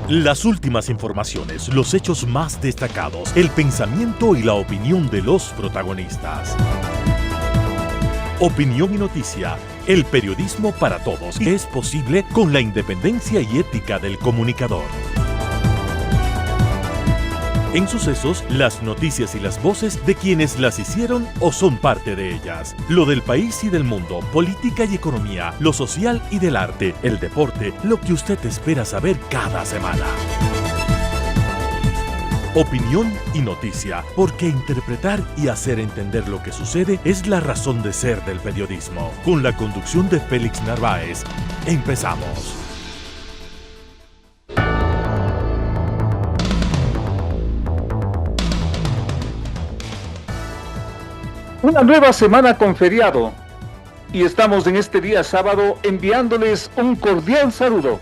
Las últimas informaciones, los hechos más destacados, el pensamiento y la opinión de los protagonistas. Opinión y noticia, el periodismo para todos, es posible con la independencia y ética del comunicador. En Sucesos, las noticias y las voces de quienes las hicieron o son parte de ellas. Lo del país y del mundo, política y economía, lo social y del arte, el deporte, lo que usted espera saber cada semana. Opinión y noticia, porque interpretar y hacer entender lo que sucede es la razón de ser del periodismo. Con la conducción de Félix Narváez, empezamos. Una nueva semana con feriado y estamos en este día sábado enviándoles un cordial saludo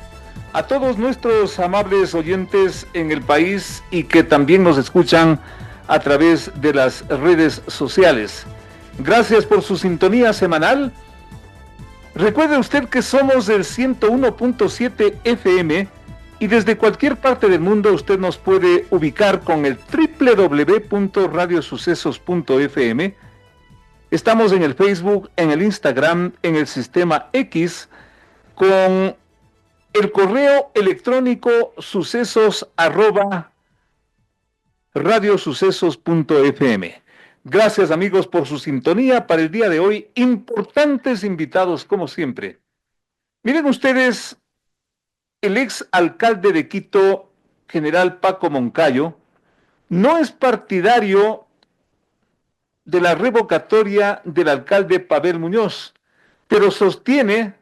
a todos nuestros amables oyentes en el país y que también nos escuchan a través de las redes sociales. Gracias por su sintonía semanal. Recuerde usted que somos del 101.7 FM y desde cualquier parte del mundo usted nos puede ubicar con el www.radiosucesos.fm. Estamos en el Facebook, en el Instagram, en el sistema X, con el correo electrónico sucesos@radiosucesos.fm. Gracias amigos por su sintonía para el día de hoy. Importantes invitados como siempre. Miren ustedes, el ex alcalde de Quito, general Paco Moncayo, no es partidario de la revocatoria del alcalde Pavel Muñoz, pero sostiene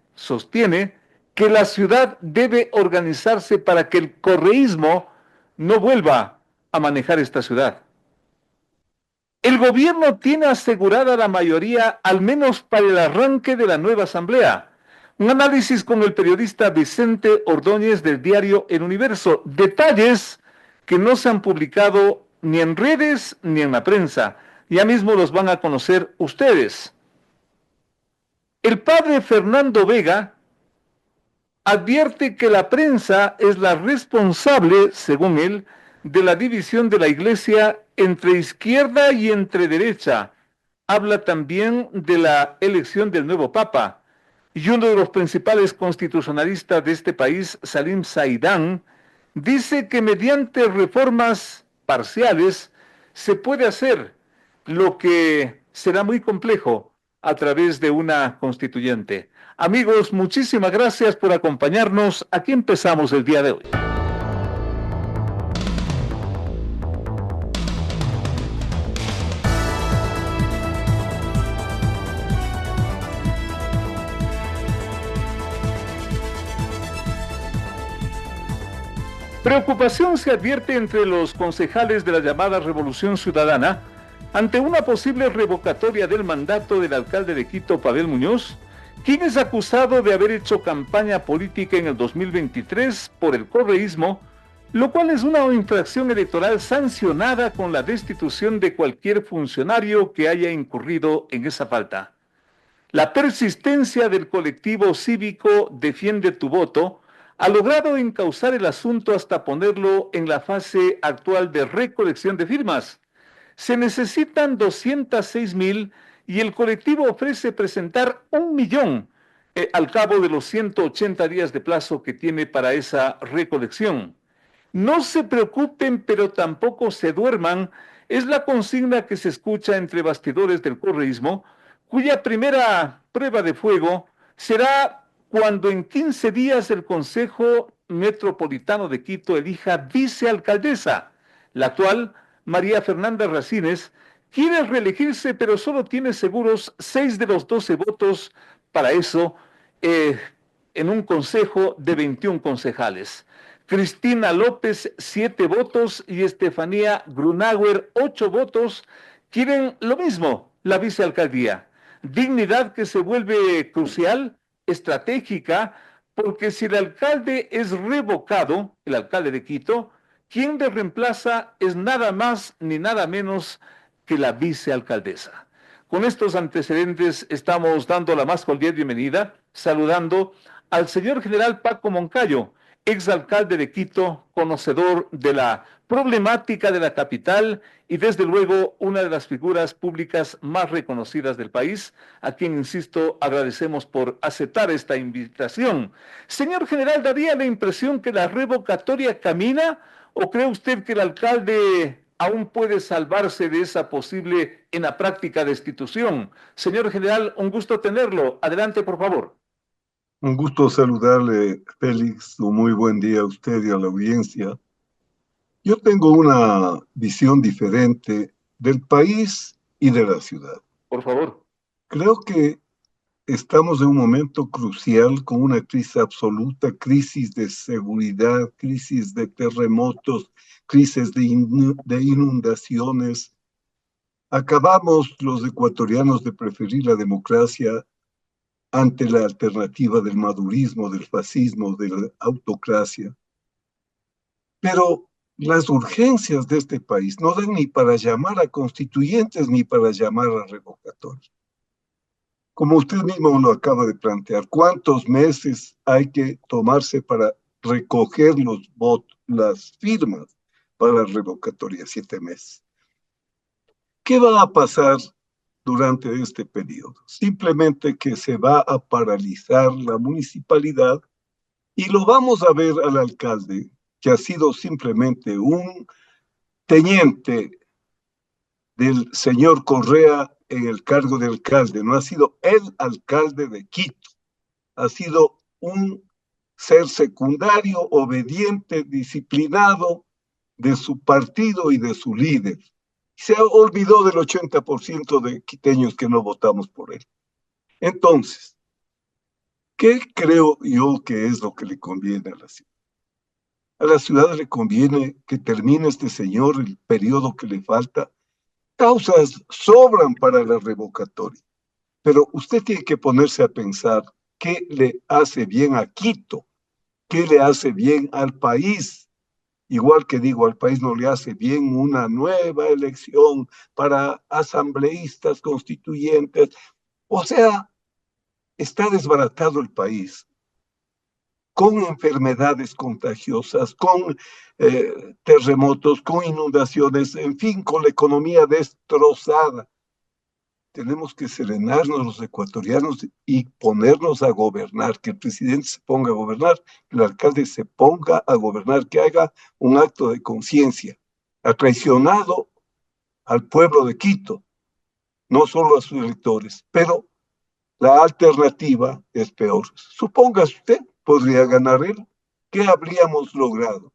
que la ciudad debe organizarse para que el correísmo no vuelva a manejar esta ciudad. El gobierno tiene asegurada la mayoría, al menos para el arranque de la nueva asamblea. Un análisis con el periodista Vicente Ordóñez del diario El Universo. Detalles que no se han publicado ni en redes ni en la prensa. Ya mismo los van a conocer ustedes. El padre Fernando Vega advierte que la prensa es la responsable, según él, de la división de la iglesia entre izquierda y entre derecha. Habla también de la elección del nuevo papa. Y uno de los principales constitucionalistas de este país, Salim Saidán, dice que mediante reformas parciales se puede hacer lo que será muy complejo a través de una constituyente. Amigos, muchísimas gracias por acompañarnos. Aquí empezamos el día de hoy. Preocupación se advierte entre los concejales de la llamada Revolución Ciudadana ante una posible revocatoria del mandato del alcalde de Quito, Pavel Muñoz, quien es acusado de haber hecho campaña política en el 2023 por el correísmo, lo cual es una infracción electoral sancionada con la destitución de cualquier funcionario que haya incurrido en esa falta. La persistencia del colectivo cívico Defiende tu Voto ha logrado encauzar el asunto hasta ponerlo en la fase actual de recolección de firmas. Se necesitan 206,000 y el colectivo ofrece presentar 1,000,000 al cabo de los 180 días de plazo que tiene para esa recolección. No se preocupen, pero tampoco se duerman, es la consigna que se escucha entre bastidores del correísmo, cuya primera prueba de fuego será cuando en 15 días el Consejo Metropolitano de Quito elija vicealcaldesa. La actual, María Fernanda Racines, quiere reelegirse, pero solo tiene seguros 6 de los 12 votos para eso en un consejo de 21 concejales. Cristina López, 7 votos, y Estefanía Grunauer, 8 votos, quieren lo mismo, la vicealcaldía. Dignidad que se vuelve crucial, estratégica, porque si el alcalde es revocado, el alcalde de Quito, quien le reemplaza es nada más ni nada menos que la vicealcaldesa. Con estos antecedentes estamos dando la más cordial bienvenida, saludando al señor general Paco Moncayo, exalcalde de Quito, conocedor de la problemática de la capital y desde luego una de las figuras públicas más reconocidas del país, a quien, insisto, agradecemos por aceptar esta invitación. Señor general, ¿daría la impresión que la revocatoria camina o cree usted que el alcalde aún puede salvarse de esa posible en la práctica destitución? Señor general, un gusto tenerlo. Adelante, por favor. Un gusto saludarle, Félix. Un muy buen día a usted y a la audiencia. Yo tengo una visión diferente del país y de la ciudad. Por favor. Creo que estamos en un momento crucial con una crisis absoluta, crisis de seguridad, crisis de terremotos, crisis de inundaciones. Acabamos los ecuatorianos de preferir la democracia ante la alternativa del madurismo, del fascismo, de la autocracia. Pero las urgencias de este país no dan ni para llamar a constituyentes ni para llamar a revocatorios. Como usted mismo lo acaba de plantear, ¿cuántos meses hay que tomarse para recoger los votos, las firmas para la revocatoria? 7 meses. ¿Qué va a pasar durante este periodo? Simplemente que se va a paralizar la municipalidad y lo vamos a ver al alcalde, que ha sido simplemente un teniente del señor Correa en el cargo de alcalde, no ha sido el alcalde de Quito, ha sido un ser secundario, obediente, disciplinado de su partido y de su líder. Se olvidó del 80% de quiteños que no votamos por él. Entonces, ¿qué creo yo que es lo que le conviene a la ciudad? A la ciudad le conviene que termine este señor el periodo que le falta. Causas sobran para la revocatoria, pero usted tiene que ponerse a pensar qué le hace bien a Quito, qué le hace bien al país. Igual que digo, al país no le hace bien una nueva elección para asambleístas constituyentes. O sea, está desbaratado el país, con enfermedades contagiosas, con terremotos, con inundaciones, en fin, con la economía destrozada. Tenemos que serenarnos los ecuatorianos y ponernos a gobernar, que el presidente se ponga a gobernar, que el alcalde se ponga a gobernar, que haga un acto de conciencia. Ha traicionado al pueblo de Quito, no solo a sus electores, pero la alternativa es peor. Supóngase usted, podría ganar él. ¿Qué habríamos logrado?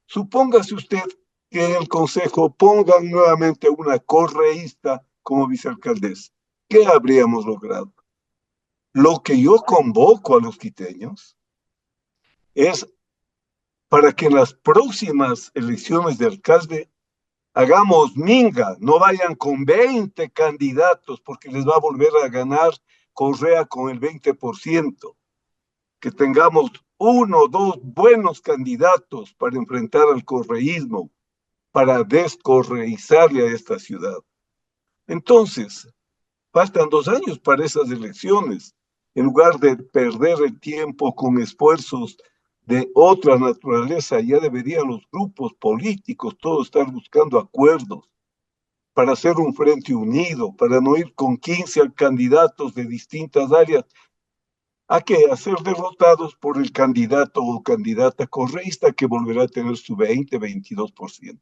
Supóngase usted que en el Consejo pongan nuevamente una correísta como vicealcaldesa. ¿Qué habríamos logrado? Lo que yo convoco a los quiteños es para que en las próximas elecciones de alcalde hagamos minga, no vayan con 20 candidatos porque les va a volver a ganar Correa con el 20%, que tengamos 1 o 2 buenos candidatos para enfrentar al correísmo, para descorreizarle a esta ciudad. Entonces, faltan 2 años para esas elecciones. En lugar de perder el tiempo con esfuerzos de otra naturaleza, ya deberían los grupos políticos todos estar buscando acuerdos para hacer un frente unido, para no ir con 15 candidatos de distintas áreas, a que a ser derrotados por el candidato o candidata correísta que volverá a tener su 20-22%.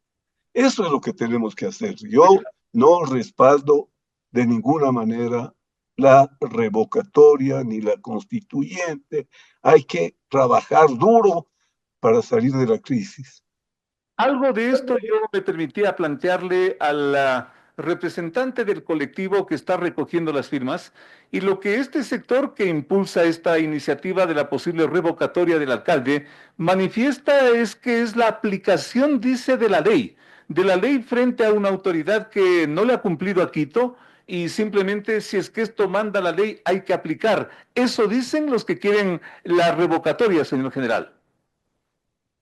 Eso es lo que tenemos que hacer. Yo no respaldo de ninguna manera la revocatoria ni la constituyente. Hay que trabajar duro para salir de la crisis. Algo de esto yo me permitía plantearle a la representante del colectivo que está recogiendo las firmas y lo que este sector que impulsa esta iniciativa de la posible revocatoria del alcalde manifiesta es que es la aplicación, dice, de la ley frente a una autoridad que no le ha cumplido a Quito y simplemente si es que esto manda la ley hay que aplicar. Eso dicen los que quieren la revocatoria, señor general.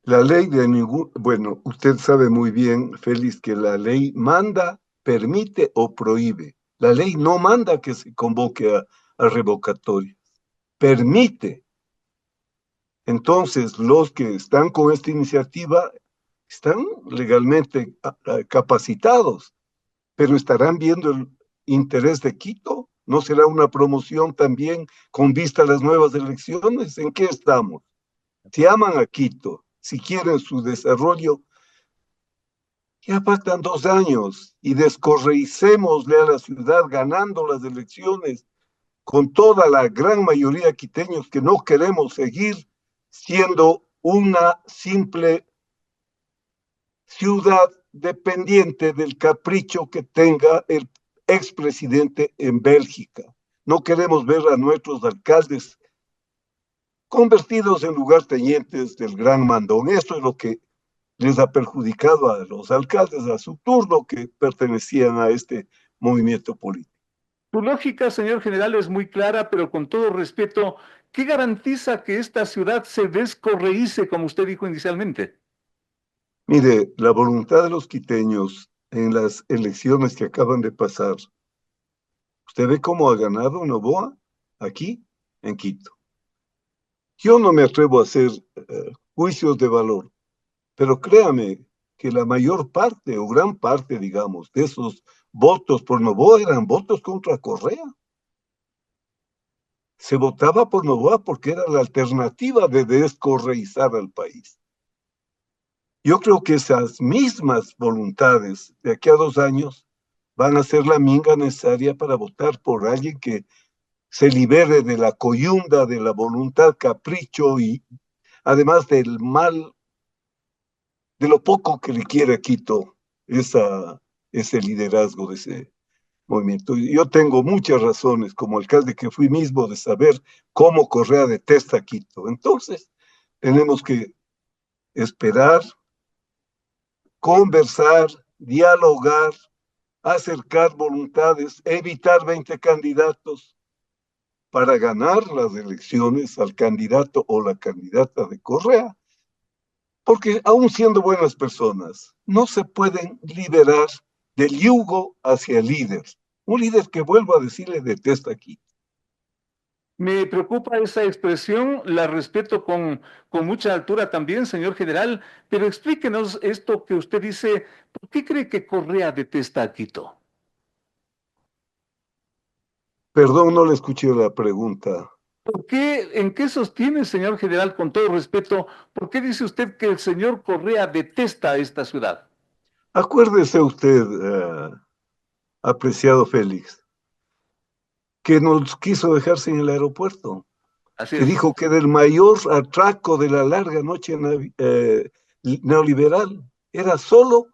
La ley de ningún, bueno, usted sabe muy bien, Félix, que la ley manda, permite o prohíbe. La ley no manda que se convoque a revocatoria, permite Entonces, los que están con esta iniciativa están legalmente capacitados, pero estarán viendo el interés de Quito. ¿No será una promoción también con vista a las nuevas elecciones? ¿En qué estamos? Si aman a Quito, si quieren su desarrollo, ya faltan 2 años y descorreicémosle a la ciudad ganando las elecciones con toda la gran mayoría de quiteños que no queremos seguir siendo una simple ciudad dependiente del capricho que tenga el expresidente en Bélgica. No queremos ver a nuestros alcaldes convertidos en lugartenientes del gran mandón. Esto es lo que les ha perjudicado a los alcaldes a su turno que pertenecían a este movimiento político. Su lógica, señor general, es muy clara, pero con todo respeto, ¿qué garantiza que esta ciudad se descorreice, como usted dijo inicialmente? Mire, la voluntad de los quiteños en las elecciones que acaban de pasar, usted ve cómo ha ganado Noboa aquí en Quito. Yo no me atrevo a hacer juicios de valor, pero créame que la mayor parte o gran parte, digamos, de esos votos por Noboa eran votos contra Correa. Se votaba por Noboa porque era la alternativa de descorreizar al país. Yo creo que esas mismas voluntades de aquí a 2 años van a ser la minga necesaria para votar por alguien que se libere de la coyunda, de la voluntad capricho y además del mal, de lo poco que le quiere a Quito ese liderazgo de ese movimiento. Yo tengo muchas razones como alcalde que fui mismo de saber cómo Correa detesta a Quito. Entonces, tenemos que esperar, conversar, dialogar, acercar voluntades, evitar 20 candidatos para ganar las elecciones al candidato o la candidata de Correa, porque aún siendo buenas personas, no se pueden liberar del yugo hacia el líder. Un líder que, vuelvo a decirle, detesta aquí. Me preocupa esa expresión, la respeto con mucha altura también, señor general, pero explíquenos esto que usted dice, ¿por qué cree que Correa detesta a Quito? Perdón, no le escuché la pregunta. ¿Por qué, en qué sostiene, señor general, con todo respeto, por qué dice usted que el señor Correa detesta a esta ciudad? Acuérdese usted, apreciado Félix, que nos quiso dejar sin el aeropuerto, Así que es. dijo que era el mayor atraco de la larga noche neoliberal. Era solo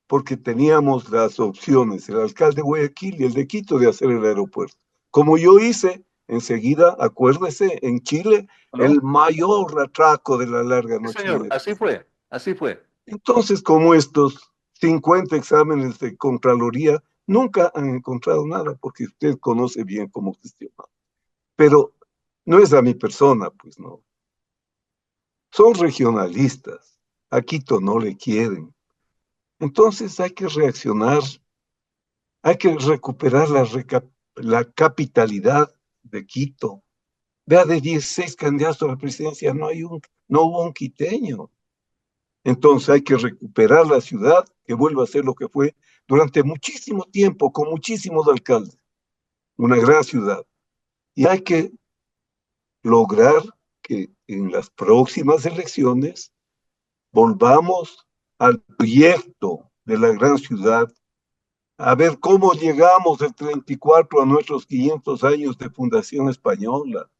porque teníamos las opciones, el alcalde de Guayaquil y el de Quito, de hacer el aeropuerto. Como yo hice, enseguida, acuérdese, en Chile, ¿No? el mayor atraco de la larga Sí, noche señor, neoliberal. así fue, así fue. Entonces, como estos 50 exámenes de Contraloría, nunca han encontrado nada, porque usted conoce bien cómo gestionar. Pero no es a mi persona, pues no. Son regionalistas. A Quito no le quieren. Entonces hay que reaccionar, hay que recuperar la capitalidad de Quito. Vea, de 16 candidatos a la presidencia, no hubo un quiteño. Entonces hay que recuperar la ciudad, que vuelva a ser lo que fue durante muchísimo tiempo, con muchísimos alcaldes, una gran ciudad. Y hay que lograr que en las próximas elecciones volvamos al proyecto de la gran ciudad, a ver cómo llegamos del 34 a nuestros 500 años de fundación española.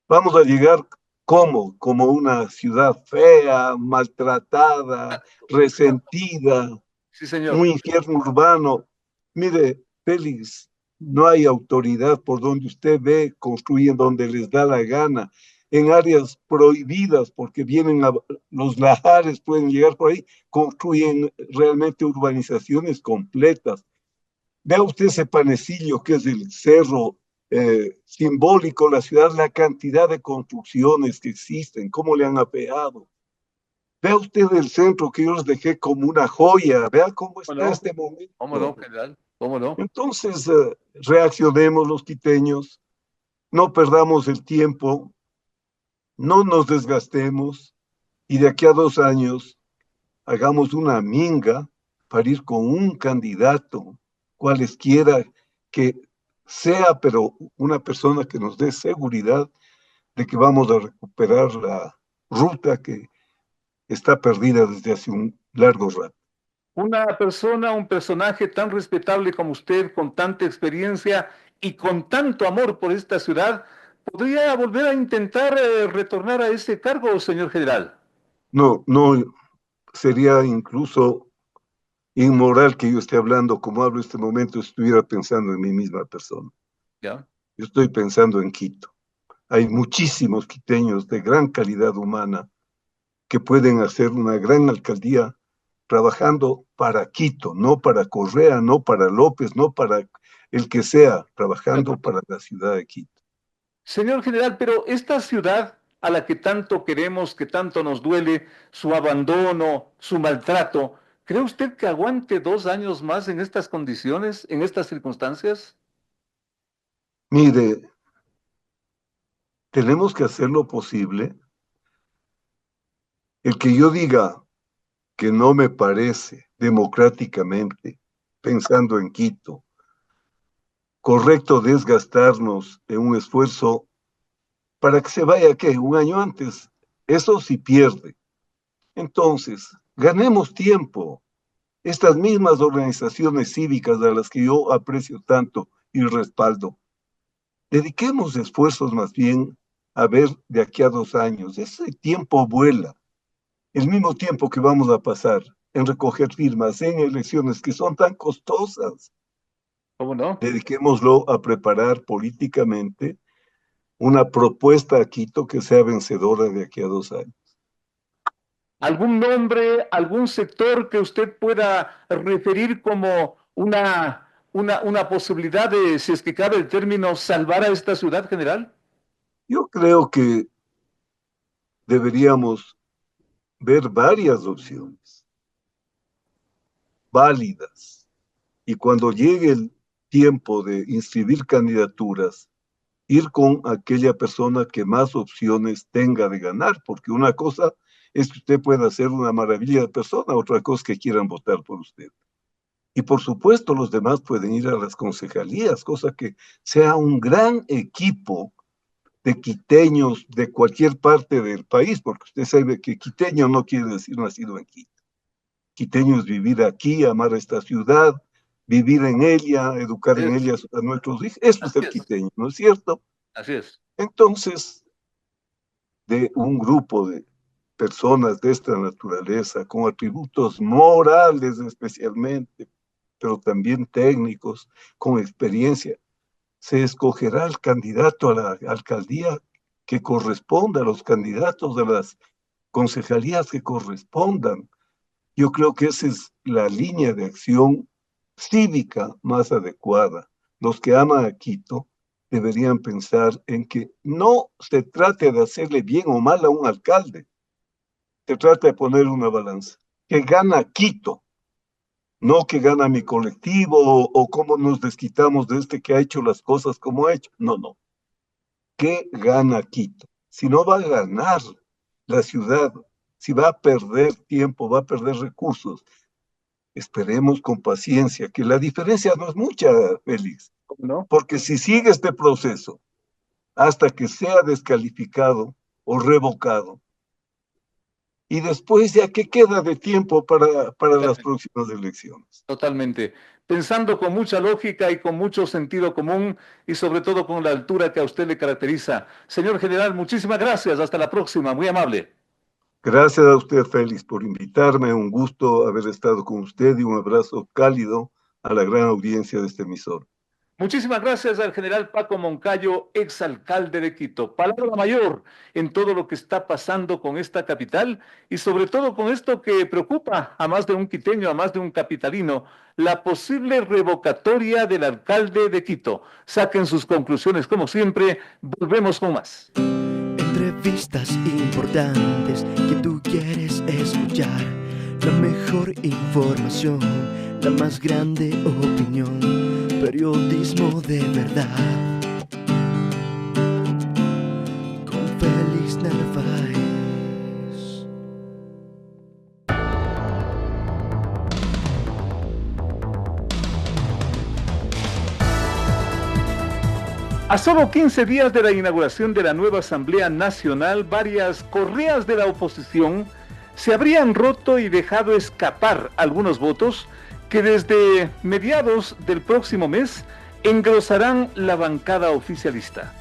Vamos a llegar como una ciudad fea, maltratada, resentida, Sí, señor. un infierno urbano. Mire, Félix, no hay autoridad por donde usted ve, construyen donde les da la gana, en áreas prohibidas, porque los lajares pueden llegar por ahí, construyen realmente urbanizaciones completas. Vea usted ese panecillo que es el cerro simbólico, la ciudad, la cantidad de construcciones que existen, cómo le han apeado. Vea usted el centro que yo les dejé como una joya, vea cómo ¿Cómo está no? este ¿Cómo no, momento. general? ¿Cómo no? Entonces, reaccionemos los quiteños, no perdamos el tiempo, no nos desgastemos y de aquí a 2 años hagamos una minga para ir con un candidato, cualesquiera que sea, pero una persona que nos dé seguridad de que vamos a recuperar la ruta que está perdida desde hace un largo rato. Una persona, un personaje tan respetable como usted, con tanta experiencia y con tanto amor por esta ciudad, ¿podría volver a intentar retornar a ese cargo, señor general? No, no, sería incluso inmoral que yo esté hablando como hablo en este momento, estuviera pensando en mi misma persona. ¿Ya? Yo estoy pensando en Quito. Hay muchísimos quiteños de gran calidad humana que pueden hacer una gran alcaldía trabajando para Quito, no para Correa, no para López, no para el que sea, De trabajando acuerdo. para la ciudad de Quito. Señor general, pero esta ciudad a la que tanto queremos, que tanto nos duele, su abandono, su maltrato, ¿cree usted que aguante 2 años más en estas condiciones, en estas circunstancias? Mire, tenemos que hacer lo posible. El que yo diga que no me parece democráticamente, pensando en Quito, correcto desgastarnos en un esfuerzo para que se vaya, ¿qué? Un año antes. Eso sí pierde. Entonces, ganemos tiempo. Estas mismas organizaciones cívicas a las que yo aprecio tanto y respaldo, dediquemos esfuerzos más bien a ver de aquí a 2 años. Ese tiempo vuela. El mismo tiempo que vamos a pasar en recoger firmas en elecciones que son tan costosas, ¿Cómo no? dediquémoslo a preparar políticamente una propuesta a Quito que sea vencedora de aquí a 2 años. ¿Algún nombre, algún sector que usted pueda referir como una posibilidad de, si es que cabe el término, salvar a esta ciudad general? Yo creo que deberíamos ver varias opciones válidas y cuando llegue el tiempo de inscribir candidaturas, ir con aquella persona que más opciones tenga de ganar, porque una cosa es que usted pueda ser una maravilla de persona, otra cosa es que quieran votar por usted. Y por supuesto los demás pueden ir a las concejalías, cosa que sea un gran equipo de quiteños de cualquier parte del país, porque usted sabe que quiteño no quiere decir nacido en Quito. Quiteño es vivir aquí, amar a esta ciudad, vivir en ella, educar en Es, ella a nuestros hijos. Eso es así el es, quiteño, ¿no es cierto? así es. Entonces, de un grupo de personas de esta naturaleza, con atributos morales especialmente, pero también técnicos, con experiencia, se escogerá el candidato a la alcaldía que corresponda, a los candidatos de las concejalías que correspondan. Yo creo que esa es la línea de acción cívica más adecuada. Los que aman a Quito deberían pensar en que no se trate de hacerle bien o mal a un alcalde, se trata de poner una balanza. Que gana Quito, no que gana mi colectivo o cómo nos desquitamos de este que ha hecho las cosas como ha hecho. No, no. ¿Qué gana Quito? Si no va a ganar la ciudad, si va a perder tiempo, va a perder recursos, esperemos con paciencia, que la diferencia no es mucha, Félix, ¿Cómo no? porque si sigue este proceso hasta que sea descalificado o revocado, y después ya qué queda de tiempo para las Totalmente. próximas elecciones. Totalmente. Pensando con mucha lógica y con mucho sentido común y sobre todo con la altura que a usted le caracteriza. Señor general, muchísimas gracias. Hasta la próxima. Muy amable. Gracias a usted, Félix, por invitarme. Un gusto haber estado con usted y un abrazo cálido a la gran audiencia de este emisor. Muchísimas gracias al general Paco Moncayo, exalcalde de Quito. Palabra mayor en todo lo que está pasando con esta capital y sobre todo con esto que preocupa a más de un quiteño, a más de un capitalino, la posible revocatoria del alcalde de Quito. Saquen sus conclusiones como siempre. Volvemos con más. Entrevistas importantes que tú quieres escuchar. La mejor información, la más grande opinión. Periodismo de verdad. Con Félix Narváez. A solo 15 días de la inauguración de la nueva Asamblea Nacional, varias correas de la oposición se habrían roto y dejado escapar algunos votos que desde mediados del próximo mes engrosarán la bancada oficialista.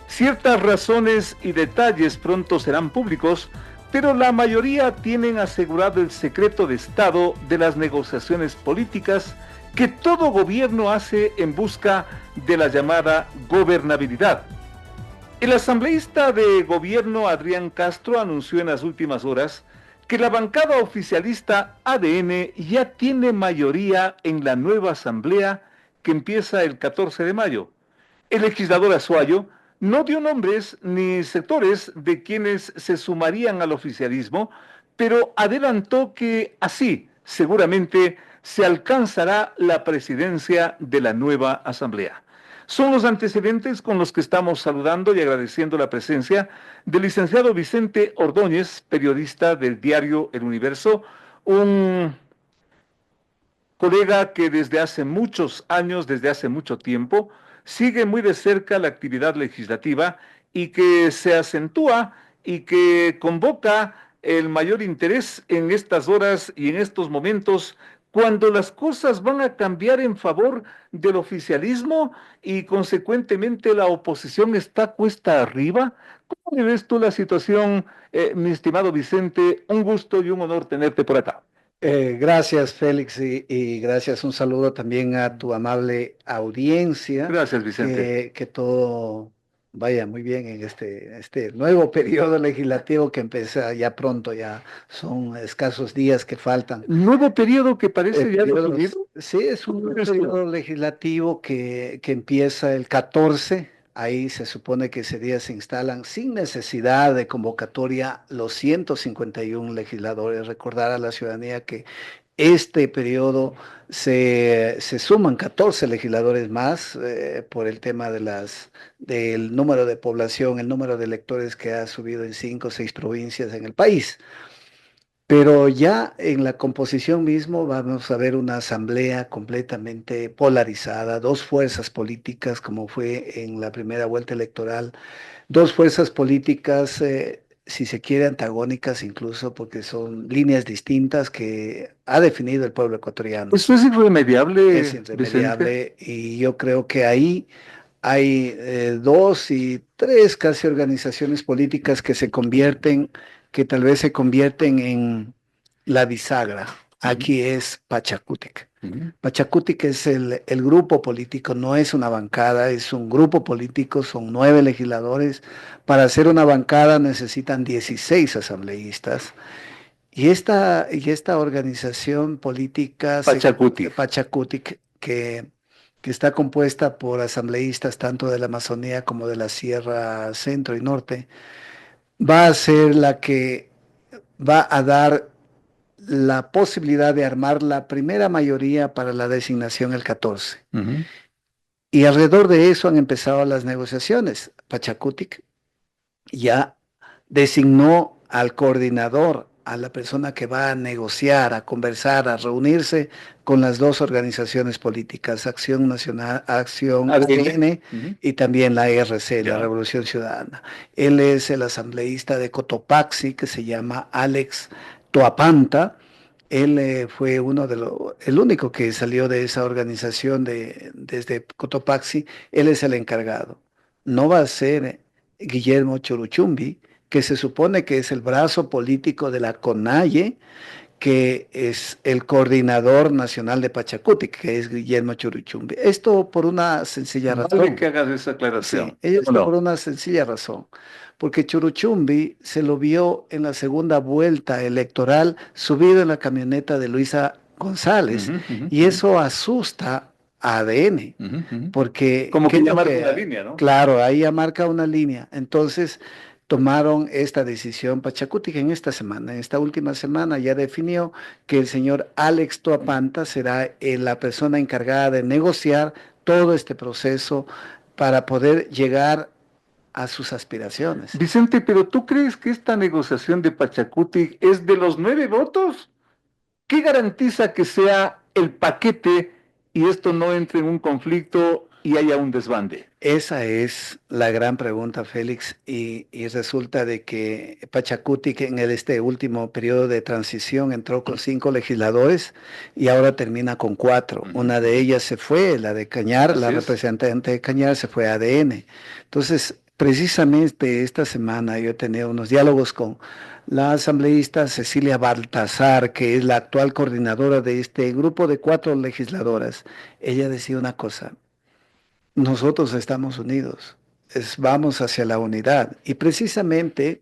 Ciertas razones y detalles pronto serán públicos, pero la mayoría tienen asegurado el secreto de Estado de las negociaciones políticas que todo gobierno hace en busca de la llamada gobernabilidad. El asambleísta de gobierno Adrián Castro anunció en las últimas horas que la bancada oficialista ADN ya tiene mayoría en la nueva asamblea que empieza el 14 de mayo. El legislador Azuayo no dio nombres ni sectores de quienes se sumarían al oficialismo, pero adelantó que así seguramente se alcanzará la presidencia de la nueva asamblea. Son los antecedentes con los que estamos saludando y agradeciendo la presencia del licenciado Vicente Ordóñez, periodista del diario El Universo, un colega que desde hace muchos años, desde hace mucho tiempo, sigue muy de cerca la actividad legislativa y que se acentúa y que convoca el mayor interés en estas horas y en estos momentos cuando las cosas van a cambiar en favor del oficialismo y consecuentemente la oposición está cuesta arriba. ¿Cómo le ves tú la situación, mi estimado Vicente? Un gusto y un honor tenerte por acá. Gracias, Félix, y gracias. Un saludo también a tu amable audiencia. Gracias, Vicente. Que todo vaya muy bien en este nuevo periodo legislativo que empieza ya pronto, ya son escasos días que faltan. Nuevo periodo que parece ya Periodo- definido. Sí, es un periodo legislativo que empieza el 14. Ahí se supone que ese día se instalan sin necesidad de convocatoria los 151 legisladores. Recordar a la ciudadanía que este periodo se suman 14 legisladores más por el tema del número de población, el número de electores que ha subido en 5 o 6 provincias en el país. Pero ya en la composición mismo vamos a ver una asamblea completamente polarizada, dos fuerzas políticas, como fue en la primera vuelta electoral, dos fuerzas políticas, si se quiere, antagónicas incluso, porque son líneas distintas que ha definido el pueblo ecuatoriano. Eso es irremediable, Es Vicente. irremediable y yo creo que ahí hay 2 y 3 casi organizaciones políticas que tal vez se convierten en la bisagra. Aquí es Pachacutic. Pachacutic es el grupo político, no es una bancada, es un grupo político, son 9 legisladores. Para hacer una bancada necesitan 16 asambleístas. Y esta organización política, Pachacutic. Pachacutic, que está compuesta por asambleístas tanto de la Amazonía como de la Sierra Centro y Norte, va a ser la que va a dar la posibilidad de armar la primera mayoría para la designación el 14. Y alrededor de eso han empezado las negociaciones. Pachacutic ya designó al coordinador, a la persona que va a negociar, a conversar, a reunirse con las dos organizaciones políticas, Acción Nacional, Acción ADN y también la RC, la Revolución Ciudadana. Él es el asambleísta de Cotopaxi, que se llama Alex Toapanta. Él fue el único que salió de esa organización desde Cotopaxi. Él es el encargado. No va a ser Guillermo Choruchumbi, que se supone que es el brazo político de la CONAIE, que es el coordinador nacional de Pachacutic, que es Guillermo Choruchumbi. Esto por una sencilla razón. Vale que hagas esa aclaración. Sí, esto por una sencilla razón. Porque Choruchumbi se lo vio en la segunda vuelta electoral subido en la camioneta de Luisa González. Y eso asusta a ADN. Porque como que ya marca una línea, ¿no? Claro, ahí ya marca una línea. Entonces tomaron esta decisión. Pachacutic en esta última semana ya definió que el señor Alex Toapanta será la persona encargada de negociar todo este proceso para poder llegar a sus aspiraciones. Vicente, ¿pero tú crees que esta negociación de Pachacutic es de los 9 votos? ¿Qué garantiza que sea el paquete y esto no entre en un conflicto y haya un desbande? Esa es la gran pregunta, Félix, y resulta de que Pachacuti, que en este último periodo de transición entró con 5 legisladores y ahora termina con 4. Una de ellas se fue, la de Cañar, la Así es. representante de Cañar se fue a ADN. Entonces, precisamente esta semana yo he tenido unos diálogos con la asambleísta Cecilia Baltazar, que es la actual coordinadora de este grupo de 4 legisladoras. Ella decía una cosa: nosotros estamos unidos, vamos hacia la unidad. Y precisamente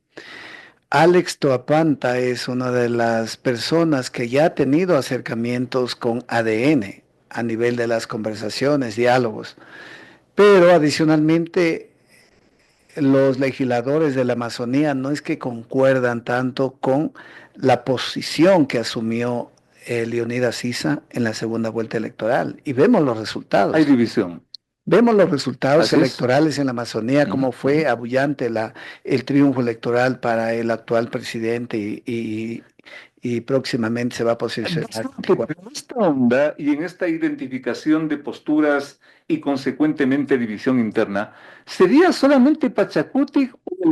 Alex Toapanta es una de las personas que ya ha tenido acercamientos con ADN a nivel de las conversaciones, diálogos. Pero adicionalmente, los legisladores de la Amazonía no es que concuerdan tanto con la posición que asumió Leonidas Sisa en la segunda vuelta electoral. Y vemos los Hay resultados. división. Vemos los resultados Así es. electorales en la Amazonía, cómo fue Ujú. abullante el triunfo electoral para el actual presidente y próximamente se va a posicionar. Bastante, pero en esta onda y en esta identificación de posturas y consecuentemente división interna, ¿sería solamente Pachacuti o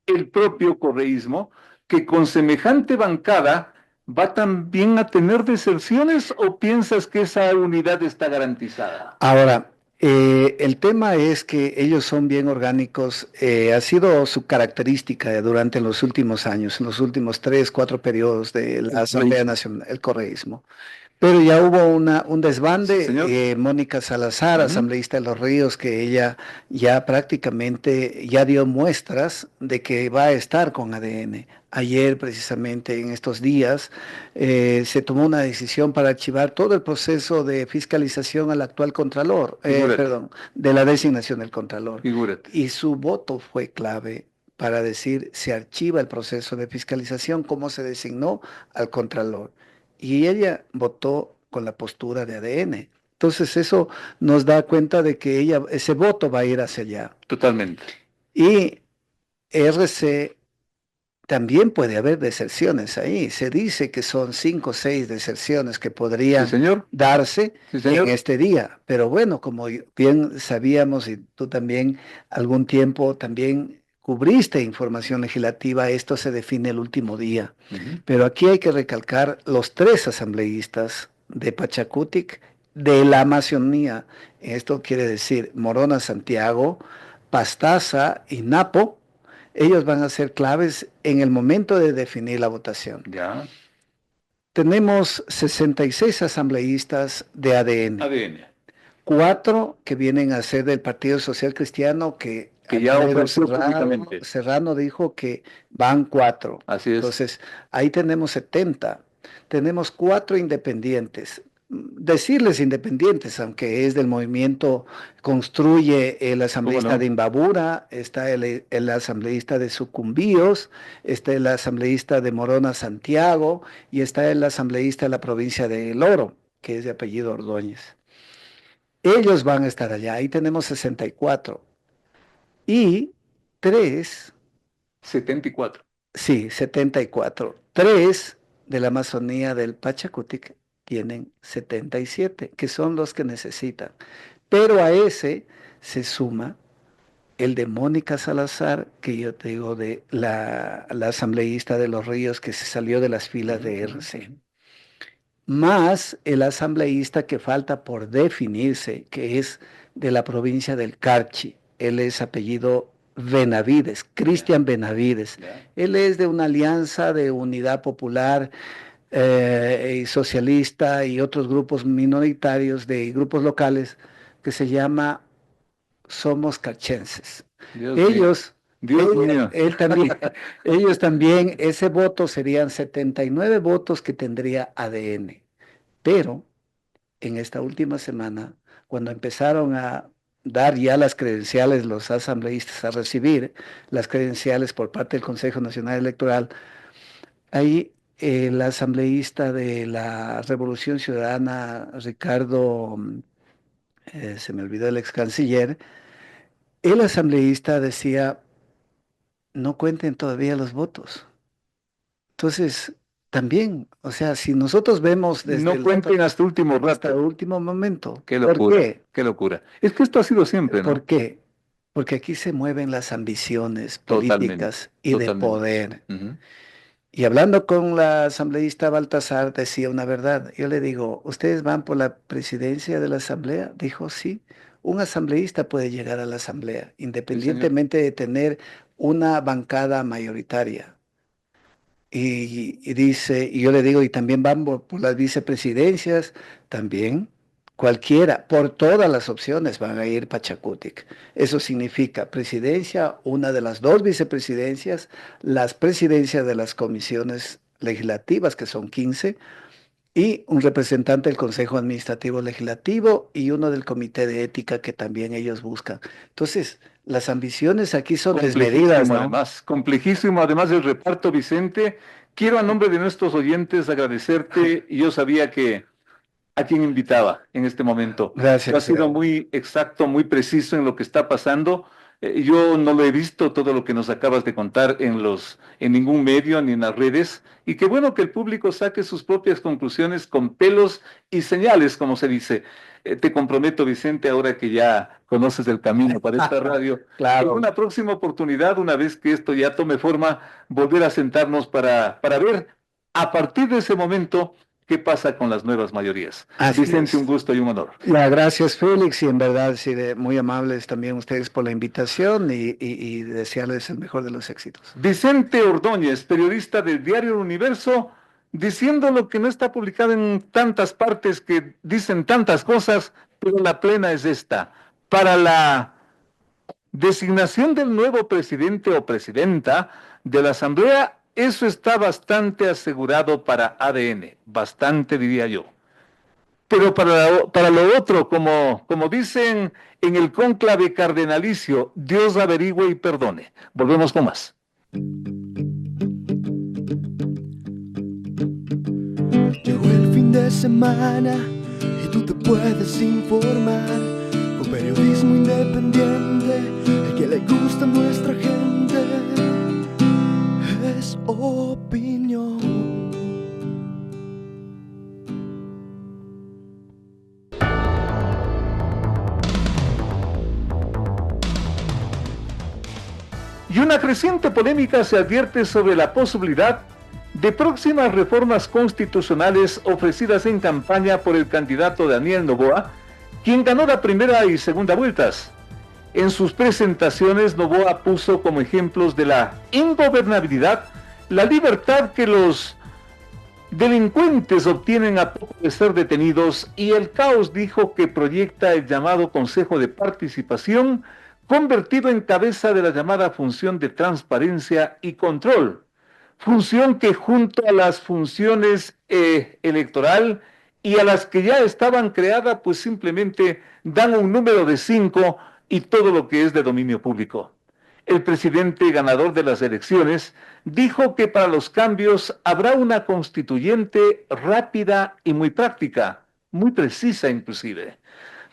el propio correísmo que con semejante bancada va también a tener deserciones o piensas que esa unidad está garantizada? Ahora, el tema es que ellos son bien orgánicos, ha sido su característica durante los últimos años, en los últimos 3, 4 periodos de la Asamblea Nacional, el correísmo. Pero ya hubo un desbande. Señor. Mónica Salazar, Ujú. asambleísta de Los Ríos, que ella ya prácticamente ya dio muestras de que va a estar con ADN. Ayer, precisamente en estos días, se tomó una decisión para archivar todo el proceso de fiscalización al actual Contralor, Figúrate. perdón, de la designación del Contralor. Figúrate. Y su voto fue clave para decir: se archiva el proceso de fiscalización, cómo se designó al Contralor. Y ella votó con la postura de ADN. Entonces eso nos da cuenta de que ese voto va a ir hacia allá. Totalmente. Y RC también puede haber deserciones ahí. Se dice que son 5 o 6 deserciones que Sí, podrían señor. darse Sí, señor. en este día. Pero bueno, como bien sabíamos, y tú también algún tiempo también cubriste información legislativa, esto se define el último día. Ujú. Pero aquí hay que recalcar los 3 asambleístas de Pachacutic, de la Amazonía. Esto quiere decir Morona Santiago, Pastaza y Napo. Ellos van a ser claves en el momento de definir la votación. Ya. Tenemos 66 asambleístas de ADN, ADN. 4 que vienen a ser del Partido Social Cristiano, que Que ya Alfredo ofreció públicamente. Serrano dijo que van 4. Así es. Entonces, ahí tenemos 70. Tenemos 4 independientes. Decirles independientes, aunque es del movimiento Construye, el asambleísta ¿Cómo no? de Imbabura, está el asambleísta de Sucumbíos, está el asambleísta de Morona Santiago y está el asambleísta de la provincia de El Oro, que es de apellido Ordóñez. Ellos van a estar allá. Ahí tenemos 64. Y 3, 74. sí, 74. 3 de la Amazonía del Pachacutic tienen 77, que son los que necesitan. Pero a ese se suma el de Mónica Salazar, que yo te digo, de la asambleísta de Los Ríos, que se salió de las filas de RC. Más el asambleísta que falta por definirse, que es de la provincia del Carchi. Él es apellido Benavides, Cristian Benavides. Ya. Él es de una alianza de Unidad Popular y Socialista y otros grupos minoritarios de grupos locales que se llama Somos Carchenses. Dios mío. Ellos, Dios mío. él también, ellos también, ese voto serían 79 votos que tendría ADN. Pero en esta última semana, cuando empezaron a dar ya las credenciales, los asambleístas a recibir las credenciales por parte del Consejo Nacional Electoral, ahí el asambleísta de la Revolución Ciudadana, Ricardo, se me olvidó el ex canciller, el asambleísta decía: no cuenten todavía los votos. Entonces, también, o sea, si nosotros vemos desde No el cuenten hasta último hasta el rato. último momento, Qué ¿por locura, qué? qué locura. Es que esto ha sido siempre, ¿no? ¿Por qué? Porque aquí se mueven las ambiciones Totalmente, políticas y de totalmente. poder. Ujú. Y hablando con la asambleísta Baltasar, decía una verdad. Yo le digo, ¿ustedes van por la presidencia de la asamblea? Dijo, sí. Un asambleísta puede llegar a la asamblea, Sí, señor. independientemente de tener una bancada mayoritaria. Y dice, y yo le digo, y también van por las vicepresidencias, también cualquiera, por todas las opciones van a ir Pachacutic. Eso significa presidencia, una de las dos vicepresidencias, las presidencias de las comisiones legislativas, que son 15, y un representante del Consejo Administrativo Legislativo y uno del Comité de Ética que también ellos buscan. Entonces, las ambiciones aquí son desmedidas, Complejísimo, ¿no? además, complejísimo, además del reparto, Vicente. Quiero a nombre de nuestros oyentes agradecerte. Y yo sabía que a quien invitaba en este momento. Tú has Gracias. sido muy exacto, muy preciso en lo que está pasando. Yo no lo he visto todo lo que nos acabas de contar en ningún medio ni en las redes. Y qué bueno que el público saque sus propias conclusiones con pelos y señales, como se dice. Te comprometo, Vicente, ahora que ya conoces el camino para esta radio, en Claro. una próxima oportunidad, una vez que esto ya tome forma, volver a sentarnos para ver a partir de ese momento qué pasa con las nuevas mayorías. Así Vicente, es. un gusto y un honor. Ya, gracias, Félix, y en verdad, sí, muy amables también ustedes por la invitación y desearles el mejor de los éxitos. Vicente Ordóñez, periodista del diario El Universo, diciendo lo que no está publicado en tantas partes que dicen tantas cosas, pero la plena es esta. Para la designación del nuevo presidente o presidenta de la Asamblea, eso está bastante asegurado para ADN, bastante diría yo. Pero para lo otro, como dicen en el cónclave cardenalicio, Dios averigüe y perdone. Volvemos con más. Llegó el fin de semana y tú te puedes informar con periodismo independiente, el que le gusta a nuestra gente es opinión. Y una creciente polémica se advierte sobre la posibilidad de próximas reformas constitucionales ofrecidas en campaña por el candidato Daniel Noboa, quien ganó la primera y segunda vueltas. En sus presentaciones, Noboa puso como ejemplos de la ingobernabilidad la libertad que los delincuentes obtienen a poco de ser detenidos y el caos, dijo, que proyecta el llamado Consejo de Participación, convertido en cabeza de la llamada función de transparencia y control, función que junto a las funciones electoral y a las que ya estaban creadas, pues simplemente dan un número de 5 y todo lo que es de dominio público. El presidente ganador de las elecciones dijo que para los cambios habrá una constituyente rápida y muy práctica, muy precisa inclusive.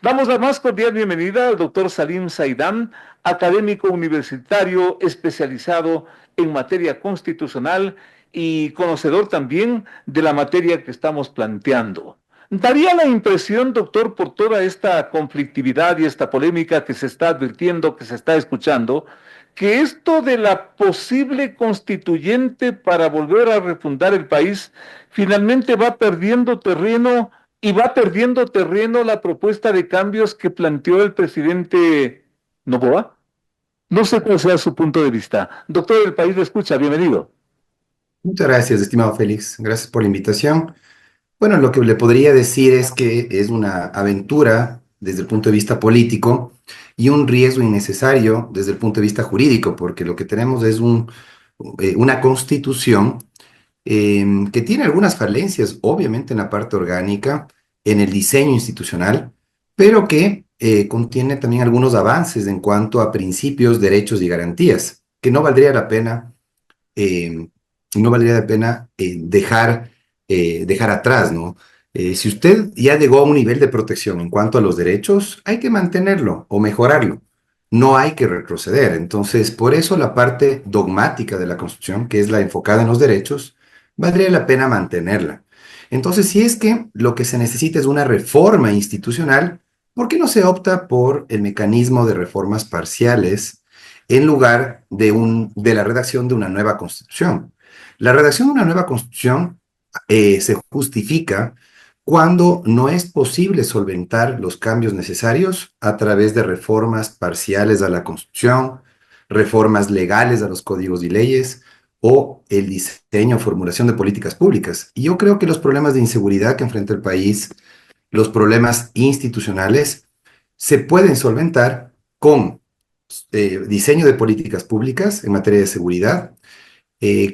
Damos la más cordial bienvenida al doctor Salim Saidam, académico universitario especializado en materia constitucional y conocedor también de la materia que estamos planteando. Daría la impresión, doctor, por toda esta conflictividad y esta polémica que se está advirtiendo, que se está escuchando, que esto de la posible constituyente para volver a refundar el país finalmente va perdiendo terreno y va perdiendo terreno la propuesta de cambios que planteó el presidente Noboa. No sé cuál sea su punto de vista. Doctor, el país lo escucha, bienvenido. Muchas gracias, estimado Félix. Gracias por la invitación. Bueno, lo que le podría decir es que es una aventura desde el punto de vista político y un riesgo innecesario desde el punto de vista jurídico, porque lo que tenemos es una constitución que tiene algunas falencias, obviamente en la parte orgánica, en el diseño institucional, pero que contiene también algunos avances en cuanto a principios, derechos y garantías, que no valdría la pena, dejar atrás, ¿no? Si usted ya llegó a un nivel de protección en cuanto a los derechos, hay que mantenerlo o mejorarlo. No hay que retroceder. Entonces, por eso la parte dogmática de la Constitución, que es la enfocada en los derechos, valdría la pena mantenerla. Entonces, si es que lo que se necesita es una reforma institucional, ¿por qué no se opta por el mecanismo de reformas parciales en lugar de la redacción de una nueva constitución? La redacción de una nueva constitución se justifica cuando no es posible solventar los cambios necesarios a través de reformas parciales a la Constitución, reformas legales a los códigos y leyes o el diseño o formulación de políticas públicas. Y yo creo que los problemas de inseguridad que enfrenta el país, los problemas institucionales, se pueden solventar con diseño de políticas públicas en materia de seguridad,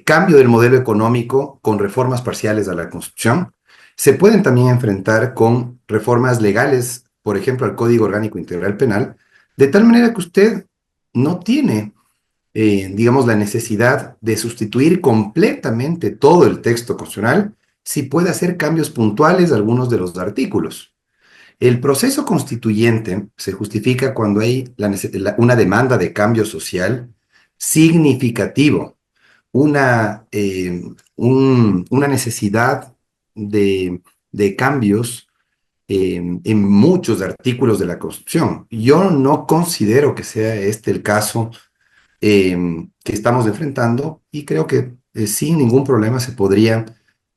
cambio del modelo económico con reformas parciales a la Constitución. Se pueden también enfrentar con reformas legales, por ejemplo, al Código Orgánico Integral Penal, de tal manera que usted no tiene, digamos, la necesidad de sustituir completamente todo el texto constitucional, si puede hacer cambios puntuales a algunos de los artículos. El proceso constituyente se justifica cuando hay una demanda de cambio social significativo, una necesidad de cambios en muchos artículos de la Constitución. Yo no considero que sea este el caso que estamos enfrentando y creo que sin ningún problema se podría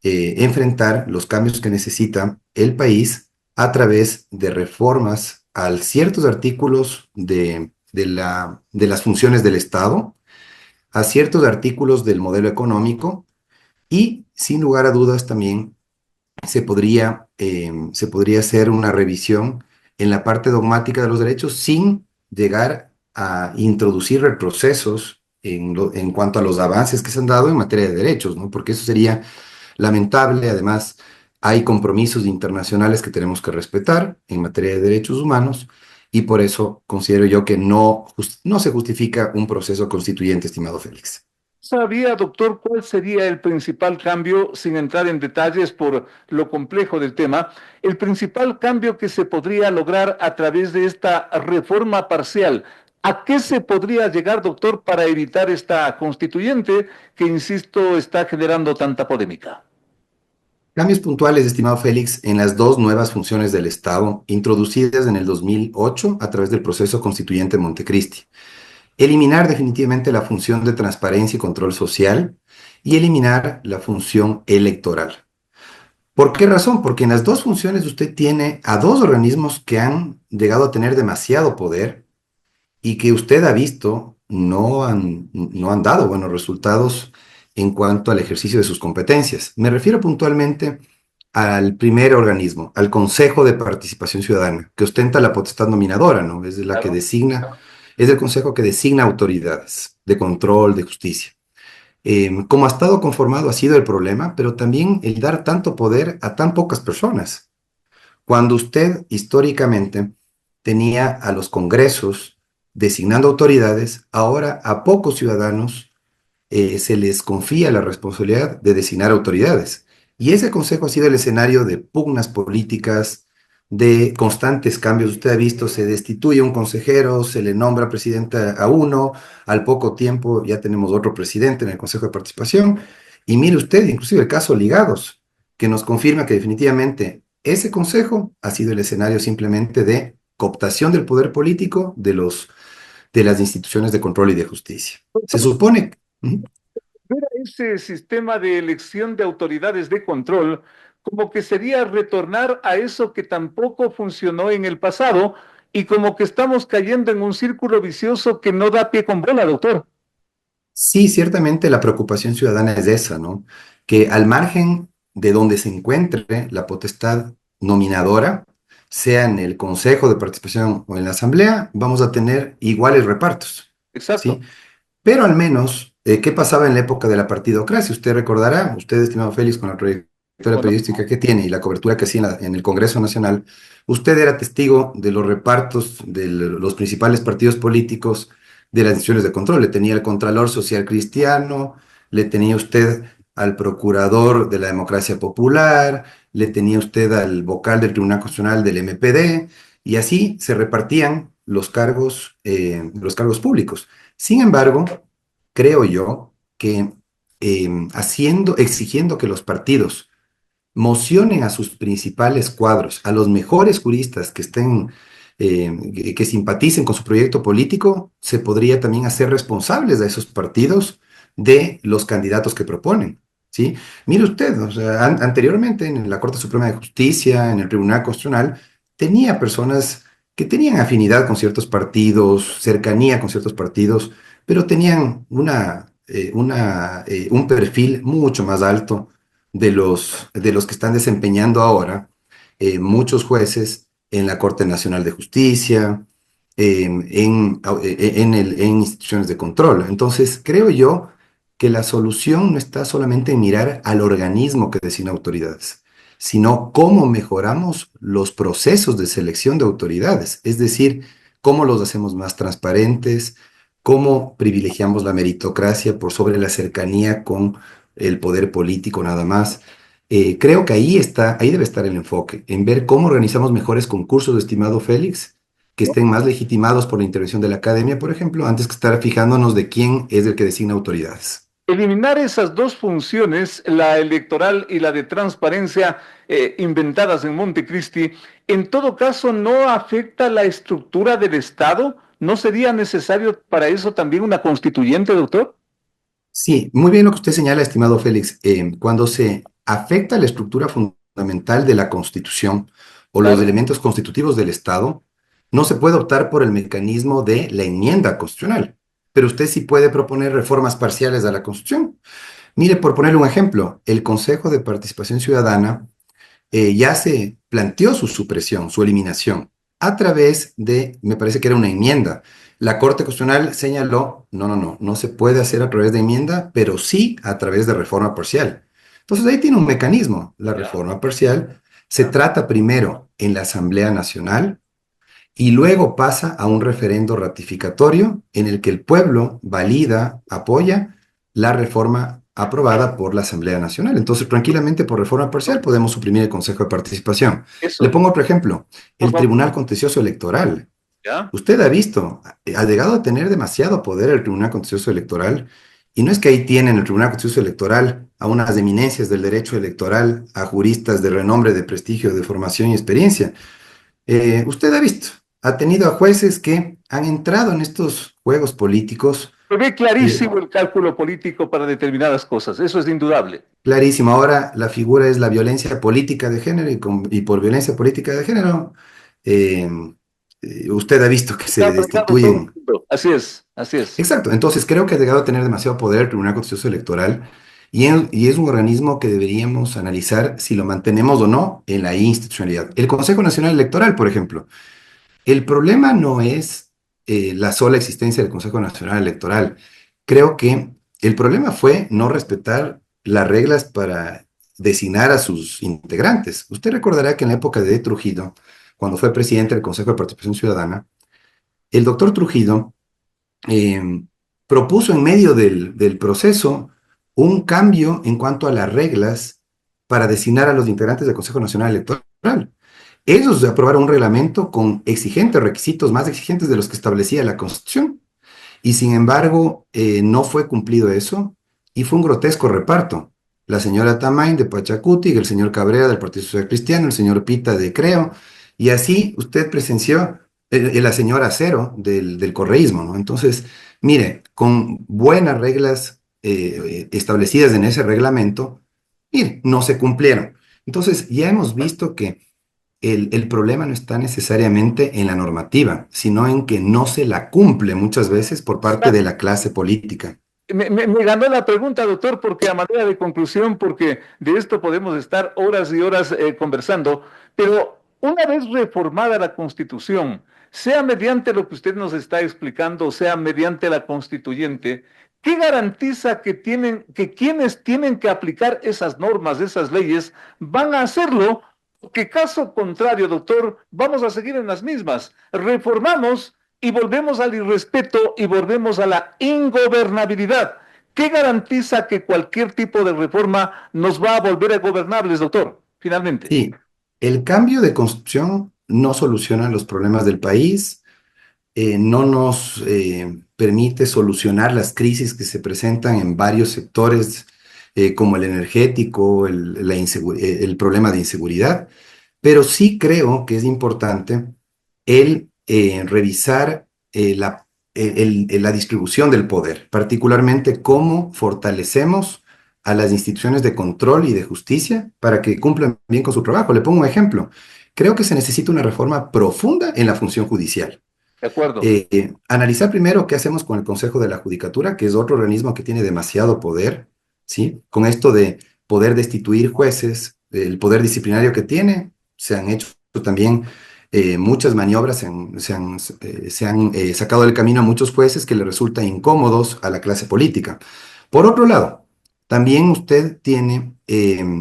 enfrentar los cambios que necesita el país a través de reformas a ciertos artículos de las funciones del Estado, a ciertos artículos del modelo económico y, sin lugar a dudas, también se podría hacer una revisión en la parte dogmática de los derechos sin llegar a introducir retrocesos en cuanto a los avances que se han dado en materia de derechos, ¿no? Porque eso sería lamentable. Además, hay compromisos internacionales que tenemos que respetar en materia de derechos humanos y por eso considero yo que no se justifica un proceso constituyente, estimado Félix. ¿Sabía, doctor, cuál sería el principal cambio, sin entrar en detalles por lo complejo del tema, el principal cambio que se podría lograr a través de esta reforma parcial? ¿A qué se podría llegar, doctor, para evitar esta constituyente que, insisto, está generando tanta polémica? Cambios puntuales, estimado Félix, en las dos nuevas funciones del Estado introducidas en el 2008 a través del proceso constituyente Montecristi. Eliminar definitivamente la función de transparencia y control social y eliminar la función electoral. ¿Por qué razón? Porque en las dos funciones usted tiene a dos organismos que han llegado a tener demasiado poder y que usted ha visto no han dado buenos resultados en cuanto al ejercicio de sus competencias. Me refiero puntualmente al primer organismo, al Consejo de Participación Ciudadana, que ostenta la potestad nominadora, ¿no? Es la que designa, es el consejo que designa autoridades de control, de justicia. Como ha estado conformado ha sido el problema, pero también el dar tanto poder a tan pocas personas. Cuando usted históricamente tenía a los congresos designando autoridades, ahora a pocos ciudadanos se les confía la responsabilidad de designar autoridades. Y ese consejo ha sido el escenario de pugnas políticas, de constantes cambios. Usted ha visto, se destituye un consejero, se le nombra presidente a uno, al poco tiempo ya tenemos otro presidente en el Consejo de Participación. Y mire usted, inclusive el caso Ligados, que nos confirma que definitivamente ese consejo ha sido el escenario simplemente de cooptación del poder político de las instituciones de control y de justicia. Se supone... Ver a ese sistema de elección de autoridades de control como que sería retornar a eso que tampoco funcionó en el pasado y como que estamos cayendo en un círculo vicioso que no da pie con bola, doctor. Sí, ciertamente la preocupación ciudadana es esa, ¿no? Que al margen de donde se encuentre la potestad nominadora, sea en el Consejo de Participación o en la Asamblea, vamos a tener iguales repartos, Exacto. ¿sí? Pero al menos, ¿qué pasaba en la época de la partidocracia? Usted recordará, usted, estimado Félix, con la trayectoria periodística que tiene y la cobertura que hacía en el Congreso Nacional, usted era testigo de los repartos de los principales partidos políticos de las instituciones de control. Le tenía el Contralor Social Cristiano, le tenía usted al Procurador de la Democracia Popular, le tenía usted al vocal del Tribunal Constitucional del MPD, y así se repartían los cargos públicos. Sin embargo, creo yo que exigiendo que los partidos mocionen a sus principales cuadros, a los mejores juristas que simpaticen con su proyecto político, se podría también hacer responsables a esos partidos de los candidatos que proponen, ¿sí? Mire usted, o sea, anteriormente en la Corte Suprema de Justicia, en el Tribunal Constitucional, tenía personas que tenían afinidad con ciertos partidos, cercanía con ciertos partidos, pero tenían un perfil mucho más alto de los que están desempeñando ahora muchos jueces en la Corte Nacional de Justicia, en instituciones de control. Entonces, creo yo que la solución no está solamente en mirar al organismo que designa autoridades, sino cómo mejoramos los procesos de selección de autoridades, es decir, cómo los hacemos más transparentes, cómo privilegiamos la meritocracia por sobre la cercanía con el poder político nada más. Creo que ahí debe estar el enfoque, en ver cómo organizamos mejores concursos, estimado Félix, que estén más legitimados por la intervención de la academia, por ejemplo, antes que estar fijándonos de quién es el que designa autoridades. Eliminar esas dos funciones, la electoral y la de transparencia, inventadas en Montecristi, en todo caso no afecta la estructura del Estado. ¿No sería necesario para eso también una constituyente, doctor? Sí, muy bien lo que usted señala, estimado Félix. Cuando se afecta la estructura fundamental de la Constitución o los Claro. elementos constitutivos del Estado, no se puede optar por el mecanismo de la enmienda constitucional, pero usted sí puede proponer reformas parciales a la Constitución. Mire, por ponerle un ejemplo, el Consejo de Participación Ciudadana ya se planteó su supresión, su eliminación, a través de, me parece que era una enmienda. La Corte Constitucional señaló, no se puede hacer a través de enmienda, pero sí a través de reforma parcial. Entonces ahí tiene un mecanismo. La reforma parcial se trata primero en la Asamblea Nacional y luego pasa a un referendo ratificatorio en el que el pueblo valida, apoya la reforma aprobada por la Asamblea Nacional. Entonces, tranquilamente por reforma parcial podemos suprimir el Consejo de Participación. Eso, Le pongo otro ejemplo, por el favor. Tribunal Contencioso Electoral. ¿Ya? Usted ha visto, ha llegado a tener demasiado poder el Tribunal Contencioso Electoral, y no es que ahí tienen el Tribunal Contencioso Electoral a unas eminencias del derecho electoral, a juristas de renombre, de prestigio, de formación y experiencia. Usted ha visto, ha tenido a jueces que han entrado en estos juegos políticos. Se ve eh, clarísimo el cálculo político para determinadas cosas, eso es indudable. Clarísimo, ahora la figura es la violencia política de género y por violencia política de género, eh, usted ha visto que Está se aplicado todo el destituyen. mundo. Así es, así es. Exacto, entonces creo que ha llegado a tener demasiado poder el Tribunal Contencioso Electoral y es un organismo que deberíamos analizar si lo mantenemos o no en la institucionalidad. El Consejo Nacional Electoral, por ejemplo, el problema no es la sola existencia del Consejo Nacional Electoral. Creo que el problema fue no respetar las reglas para designar a sus integrantes. Usted recordará que en la época de Trujillo, cuando fue presidente del Consejo de Participación Ciudadana, el doctor Trujillo eh, propuso en medio del proceso un cambio en cuanto a las reglas para designar a los integrantes del Consejo Nacional Electoral. Ellos aprobaron un reglamento con exigentes requisitos, más exigentes de los que establecía la Constitución, y sin embargo no fue cumplido eso, y fue un grotesco reparto. La señora Tamain de Pachacuti, el señor Cabrera del Partido Social Cristiano, el señor Pita de Creo, y así usted presenció la señora Cero del correísmo, ¿no? Entonces, mire, con buenas reglas establecidas en ese reglamento, mire, no se cumplieron. Entonces, ya hemos visto que el problema no está necesariamente en la normativa, sino en que no se la cumple muchas veces por parte de la clase política. Me ganó la pregunta, doctor, porque a manera de conclusión, porque de esto podemos estar horas y horas conversando, pero una vez reformada la Constitución, sea mediante lo que usted nos está explicando, sea mediante la constituyente, ¿qué garantiza que quienes tienen que aplicar esas normas, esas leyes, van a hacerlo? Porque caso contrario, doctor, vamos a seguir en las mismas. Reformamos y volvemos al irrespeto y volvemos a la ingobernabilidad. ¿Qué garantiza que cualquier tipo de reforma nos va a volver a gobernables, doctor? Finalmente. Sí, el cambio de constitución no soluciona los problemas del país, no nos permite solucionar las crisis que se presentan en varios sectores, como el energético, el problema de inseguridad, pero sí creo que es importante el revisar la distribución del poder, particularmente cómo fortalecemos a las instituciones de control y de justicia para que cumplan bien con su trabajo. Le pongo un ejemplo. Creo que se necesita una reforma profunda en la función judicial. De acuerdo. Analizar primero qué hacemos con el Consejo de la Judicatura, que es otro organismo que tiene demasiado poder, ¿sí? Con esto de poder destituir jueces, el poder disciplinario que tiene, se han hecho también muchas maniobras, se han sacado del camino a muchos jueces que le resultan incómodos a la clase política. Por otro lado, también usted tiene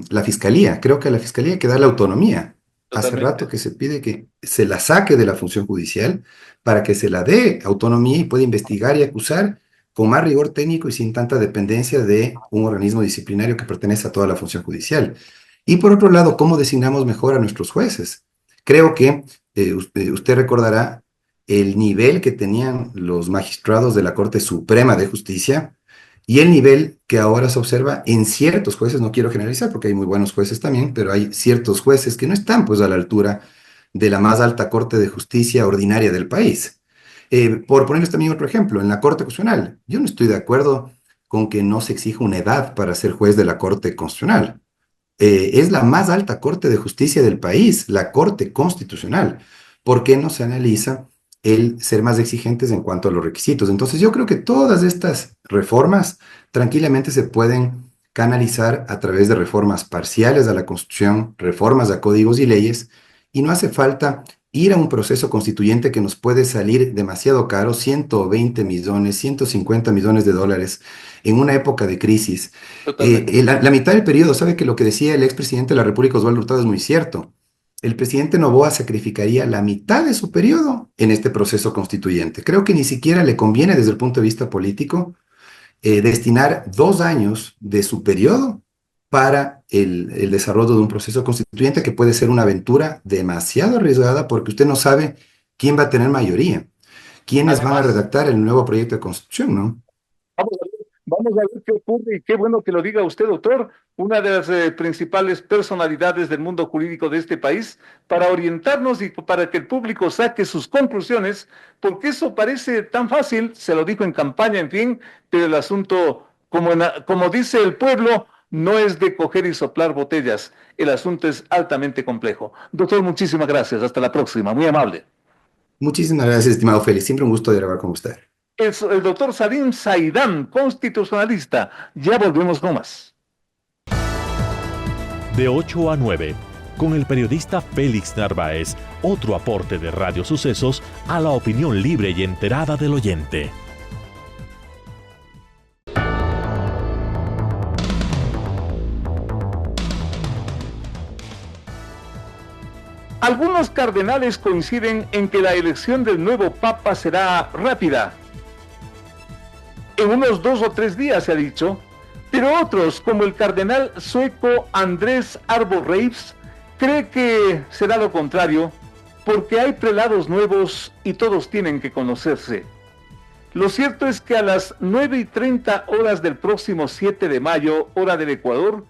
la fiscalía. Creo que a la fiscalía hay que darle autonomía. Hace Totalmente. rato que se pide que se la saque de la función judicial para que se la dé autonomía y pueda investigar y acusar con más rigor técnico y sin tanta dependencia de un organismo disciplinario que pertenece a toda la función judicial. Y por otro lado, ¿cómo designamos mejor a nuestros jueces? Creo que usted recordará el nivel que tenían los magistrados de la Corte Suprema de Justicia y el nivel que ahora se observa en ciertos jueces. No quiero generalizar porque hay muy buenos jueces también, pero hay ciertos jueces que no están pues a la altura de la más alta Corte de Justicia ordinaria del país. Por ponerles también otro ejemplo, en la Corte Constitucional, yo no estoy de acuerdo con que no se exija una edad para ser juez de la Corte Constitucional. Es la más alta Corte de Justicia del país, la Corte Constitucional. ¿Por qué no se analiza el ser más exigentes en cuanto a los requisitos? Entonces yo creo que todas estas reformas tranquilamente se pueden canalizar a través de reformas parciales a la Constitución, reformas a códigos y leyes, y no hace falta ir a un proceso constituyente que nos puede salir demasiado caro, 120 millones, 150 millones de dólares en una época de crisis. Totalmente. La mitad del periodo, ¿sabe que lo que decía el expresidente de la República, Osvaldo Hurtado, es muy cierto? El presidente Noboa sacrificaría la mitad de su periodo en este proceso constituyente. Creo que ni siquiera le conviene desde el punto de vista político destinar 2 años de su periodo para el desarrollo de un proceso constituyente que puede ser una aventura demasiado arriesgada porque usted no sabe quién va a tener mayoría, quiénes van a Además, redactar el nuevo proyecto de constitución, ¿no? vamos a ver qué ocurre y qué bueno que lo diga usted, doctor, una de las principales personalidades del mundo jurídico de este país, para orientarnos y para que el público saque sus conclusiones, porque eso parece tan fácil, se lo dijo en campaña, en fin, pero el asunto, como dice el pueblo, no es de coger y soplar botellas, el asunto es altamente complejo. Doctor, muchísimas gracias, hasta la próxima, muy amable. Muchísimas gracias, estimado Félix. Siempre un gusto dialogar con usted. Es el doctor Salim Saidán, constitucionalista. Ya volvemos con más. De 8 a 9, con el periodista Félix Narváez, otro aporte de Radio Sucesos a la opinión libre y enterada del oyente. Algunos cardenales coinciden en que la elección del nuevo Papa será rápida. En unos 2 o 3 días se ha dicho, pero otros, como el cardenal sueco Andrés Arbo Reifs, cree que será lo contrario, porque hay prelados nuevos y todos tienen que conocerse. Lo cierto es que a las 9:30 del próximo 7 de mayo, hora del Ecuador,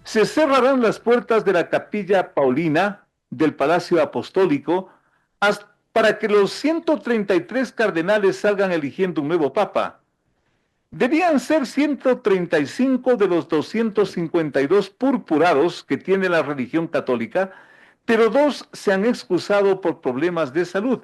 se cerrarán las puertas de la Capilla Paulina del Palacio Apostólico para que los 133 cardenales salgan eligiendo un nuevo papa. Debían ser 135 de los 252 purpurados que tiene la religión católica, pero 2 se han excusado por problemas de salud.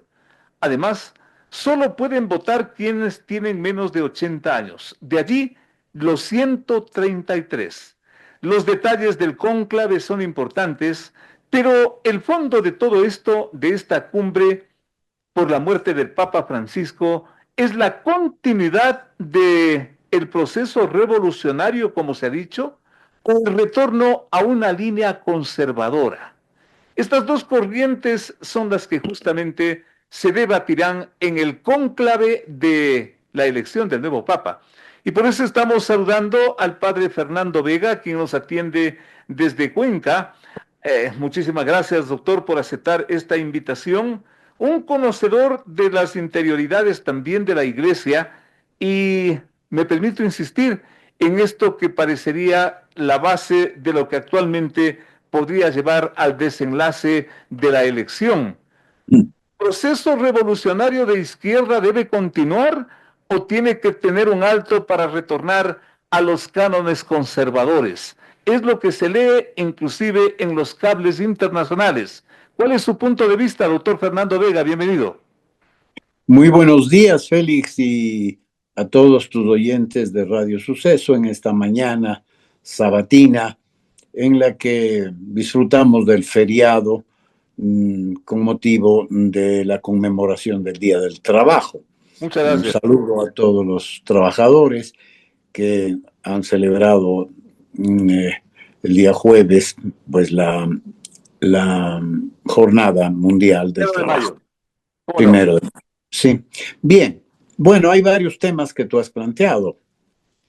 Además, solo pueden votar quienes tienen menos de 80 años. De allí, los 133. Los detalles del cónclave son importantes, pero el fondo de todo esto, de esta cumbre por la muerte del Papa Francisco, es la continuidad de el proceso revolucionario, como se ha dicho, con el retorno a una línea conservadora. Estas dos corrientes son las que justamente se debatirán en el cónclave de la elección del nuevo Papa. Y por eso estamos saludando al padre Fernando Vega, quien nos atiende desde Cuenca. Muchísimas gracias, doctor, por aceptar esta invitación. un conocedor de las interioridades también de la iglesia, y me permito insistir en esto que parecería la base de lo que actualmente podría llevar al desenlace de la elección. ¿Proceso revolucionario de izquierda debe continuar o tiene que tener un alto para retornar a los cánones conservadores? Es lo que se lee inclusive en los cables internacionales. ¿Cuál es su punto de vista, doctor Fernando Vega? Bienvenido. Muy buenos días, Félix, y a todos tus oyentes de Radio Suceso en esta mañana sabatina en la que disfrutamos del feriado con motivo de la conmemoración del Día del Trabajo. Muchas Un gracias. saludo a todos los trabajadores que han celebrado el día jueves, pues la Jornada Mundial del Primero de Trabajo. mayo. ¿Cómo no? Primero de mayo. Sí. Bien. Bueno, hay varios temas que tú has planteado.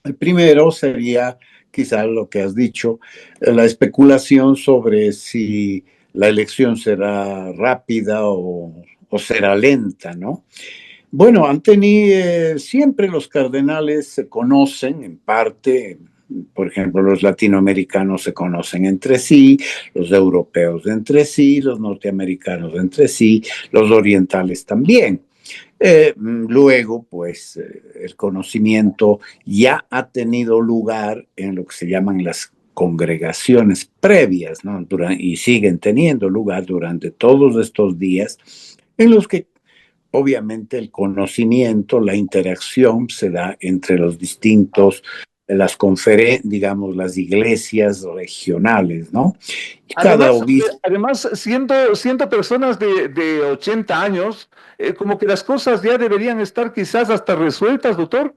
El primero sería, quizás lo que has dicho, la especulación sobre si la elección será rápida o será lenta, ¿no? Bueno, siempre los cardenales se conocen en parte. Por ejemplo, los latinoamericanos se conocen entre sí, los europeos entre sí, los norteamericanos entre sí, los orientales también. Luego, pues, el conocimiento ya ha tenido lugar en lo que se llaman las congregaciones previas, ¿no? Y siguen teniendo lugar durante todos estos días, en los que obviamente el conocimiento, la interacción se da entre los distintos, digamos, las iglesias regionales, ¿no? Y cada obispo. Además, siendo personas de 80 años, como que las cosas ya deberían estar quizás hasta resueltas, doctor.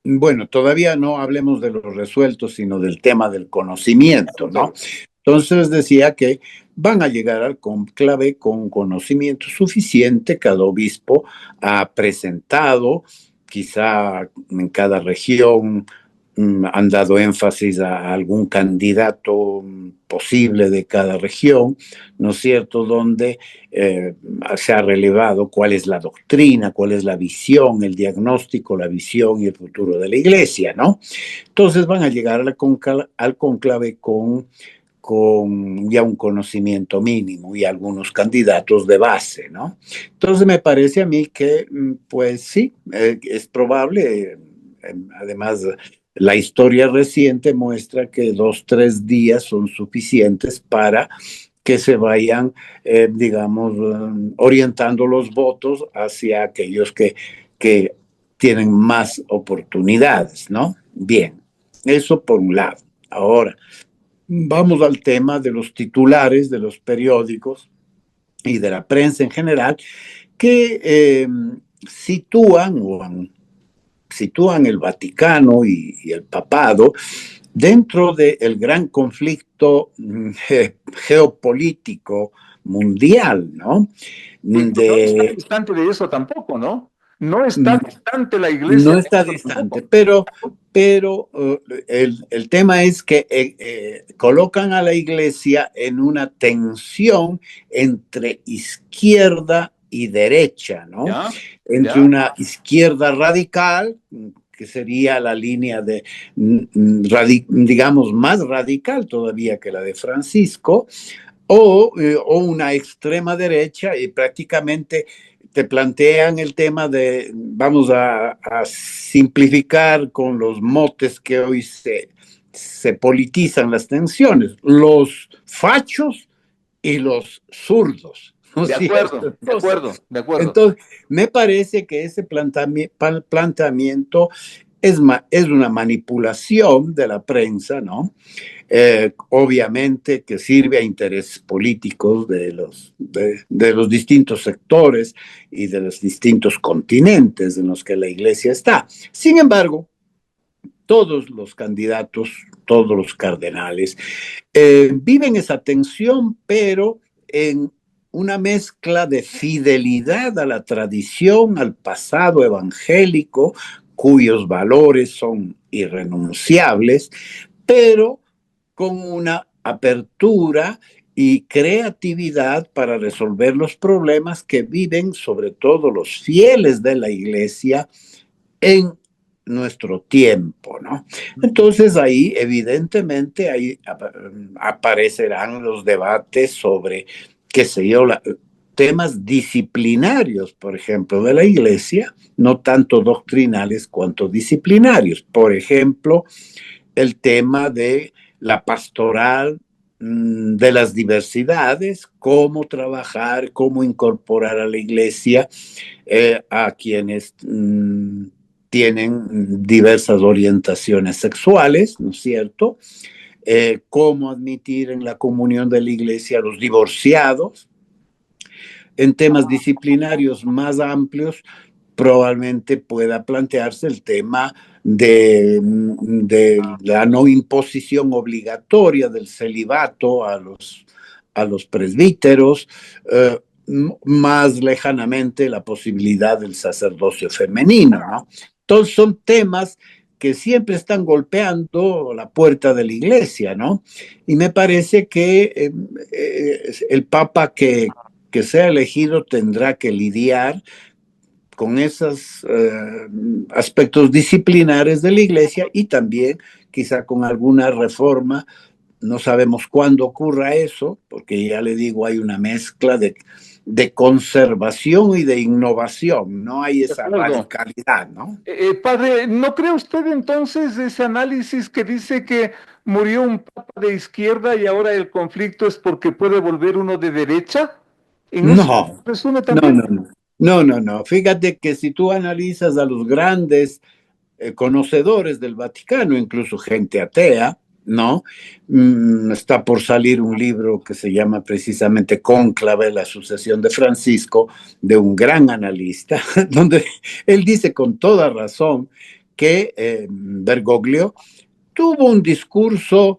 Bueno, todavía no hablemos de los resueltos, sino del tema del conocimiento, ¿no? Entonces decía que van a llegar al cónclave con conocimiento suficiente. Cada obispo ha presentado, quizá en cada región han dado énfasis a algún candidato posible de cada región, ¿no es cierto?, donde se ha relevado cuál es la doctrina, cuál es la visión, el diagnóstico, la visión y el futuro de la iglesia, ¿no? Entonces van a llegar al cónclave con ya un conocimiento mínimo y algunos candidatos de base, ¿no? Entonces me parece a mí que, pues sí, es probable, además la historia reciente muestra que 2-3 días son suficientes para que se vayan, digamos, orientando los votos hacia aquellos que tienen más oportunidades, ¿no? Bien, eso por un lado. Ahora, vamos al tema de los titulares de los periódicos y de la prensa en general, que sitúan el Vaticano y el papado dentro del gran conflicto geopolítico mundial, ¿no? No está distante de eso tampoco, ¿no? No está distante la iglesia. No está distante, pero el tema es que colocan a la iglesia en una tensión entre izquierda y derecha, ¿no? Entre una izquierda radical, que sería la línea de, digamos, más radical todavía que la de Francisco, o una extrema derecha, y prácticamente te plantean el tema de, vamos a simplificar con los motes que hoy se politizan las tensiones, los fachos y los zurdos. ¿No? De acuerdo, de acuerdo, de acuerdo. Entonces, me parece que ese planteamiento es una manipulación de la prensa, ¿no? Obviamente que sirve a intereses políticos de los distintos sectores y de los distintos continentes en los que la iglesia está. Sin embargo, todos los candidatos, todos los cardenales, viven esa tensión, pero en una mezcla de fidelidad a la tradición, al pasado evangélico, cuyos valores son irrenunciables, pero con una apertura y creatividad para resolver los problemas que viven sobre todo los fieles de la iglesia en nuestro tiempo, ¿no? Entonces ahí evidentemente ahí aparecerán los debates sobre, qué sé yo, temas disciplinarios, por ejemplo, de la iglesia, no tanto doctrinales cuanto disciplinarios. Por ejemplo, el tema de la pastoral de las diversidades, cómo trabajar, cómo incorporar a la iglesia a quienes tienen diversas orientaciones sexuales, ¿no es cierto? Cómo admitir en la comunión de la iglesia a los divorciados. En temas disciplinarios más amplios, probablemente pueda plantearse el tema de la no imposición obligatoria del celibato a los presbíteros, más lejanamente la posibilidad del sacerdocio femenino, ¿no? Entonces son temas que siempre están golpeando la puerta de la iglesia, ¿no? Y me parece que el Papa que sea elegido tendrá que lidiar con esos aspectos disciplinares de la iglesia y también quizá con alguna reforma. No sabemos cuándo ocurra eso, porque ya le digo, hay una mezcla de conservación y de innovación, no hay esa radicalidad, ¿no? Padre, ¿no cree usted entonces ese análisis que dice que murió un papa de izquierda y ahora el conflicto es porque puede volver uno de derecha? No, no. Fíjate que si tú analizas a los grandes conocedores del Vaticano, incluso gente atea, ¿no? Está por salir un libro que se llama precisamente Cónclave, la sucesión de Francisco, de un gran analista, donde él dice con toda razón que Bergoglio tuvo un discurso,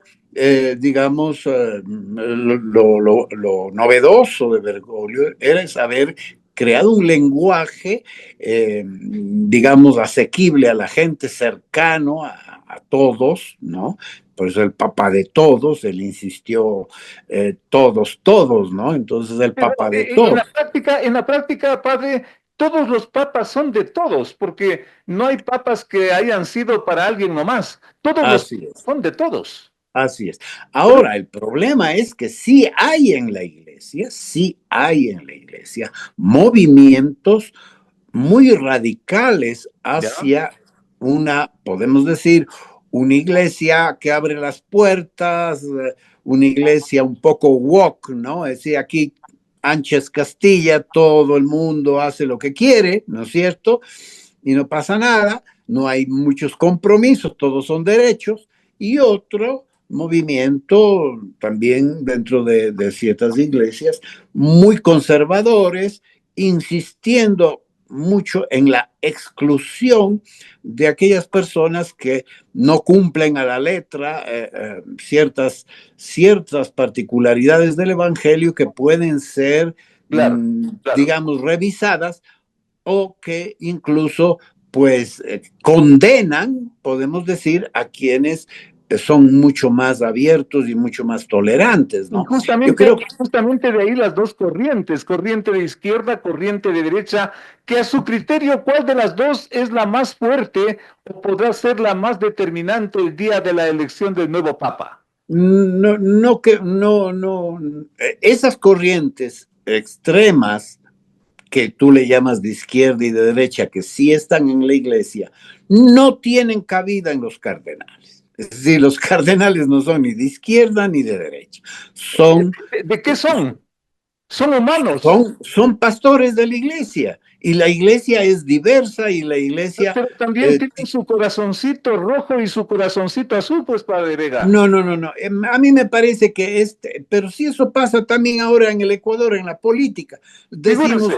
digamos, lo novedoso de Bergoglio era haber creado un lenguaje, digamos, asequible a la gente, cercano a todos, ¿no? Por eso el Papa de todos, él insistió, todos, ¿no? Entonces el Papa de todos. En la práctica, padre, todos los papas son de todos, porque no hay papas que hayan sido para alguien nomás. Todos los papas son de todos. Así es. Ahora, el problema es que sí hay en la iglesia movimientos muy radicales hacia una, podemos decir, una iglesia que abre las puertas, una iglesia un poco woke, ¿no? Es decir, aquí Ánchez Castilla, todo el mundo hace lo que quiere, ¿no es cierto? Y no pasa nada, no hay muchos compromisos, todos son derechos. Y otro movimiento también dentro de ciertas iglesias muy conservadores, insistiendo mucho en la exclusión de aquellas personas que no cumplen a la letra ciertas particularidades del evangelio que pueden ser, digamos, revisadas, o que incluso pues condenan, podemos decir, a quienes son mucho más abiertos y mucho más tolerantes, ¿no? Justamente, yo creo que justamente de ahí las dos corrientes, corriente de izquierda, corriente de derecha, que a su criterio, ¿cuál de las dos es la más fuerte o podrá ser la más determinante el día de la elección del nuevo Papa? No, esas corrientes extremas que tú le llamas de izquierda y de derecha, que sí están en la iglesia, no tienen cabida en los cardenales. Es decir, los cardenales no son ni de izquierda ni de derecha. Son, ¿De qué son? Son humanos. Son pastores de la iglesia. Y la iglesia es diversa y la iglesia... Pero también tienen su corazoncito rojo y su corazoncito azul, pues, Padre Vega. No. A mí me parece que pero sí eso pasa también ahora en el Ecuador, en la política. Decimos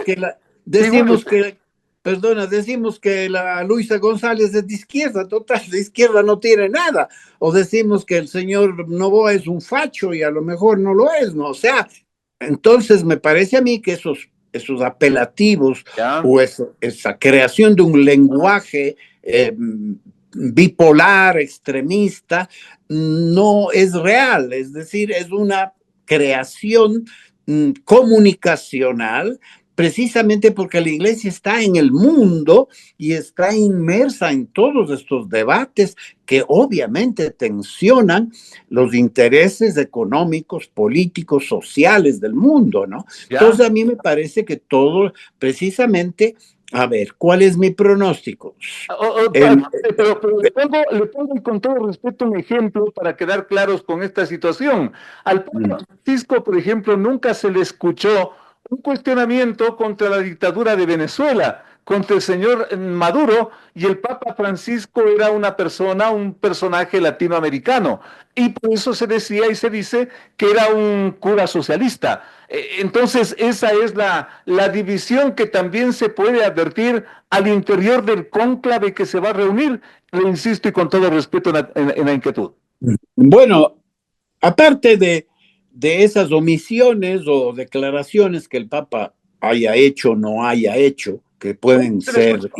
que la Luisa González es de izquierda, total, de izquierda no tiene nada. O decimos que el señor Noboa es un facho y a lo mejor no lo es, ¿no? O sea, entonces me parece a mí que esos apelativos o esa creación de un lenguaje bipolar, extremista, no es real. Es decir, es una creación comunicacional, precisamente porque la iglesia está en el mundo y está inmersa en todos estos debates que obviamente tensionan los intereses económicos, políticos, sociales del mundo, ¿no? ¿Ya? Entonces a mí me parece que todo, precisamente, a ver, ¿cuál es mi pronóstico? Pero le pongo y con todo respeto un ejemplo para quedar claros con esta situación. Al Papa Francisco, por ejemplo, nunca se le escuchó un cuestionamiento contra la dictadura de Venezuela, contra el señor Maduro, y el Papa Francisco era una persona, un personaje latinoamericano, y por eso se decía y se dice que era un cura socialista. Entonces, esa es la división que también se puede advertir al interior del cónclave que se va a reunir, le insisto y con todo respeto en la inquietud. Bueno, aparte de esas omisiones o declaraciones que el Papa haya hecho o no haya hecho, que pueden ser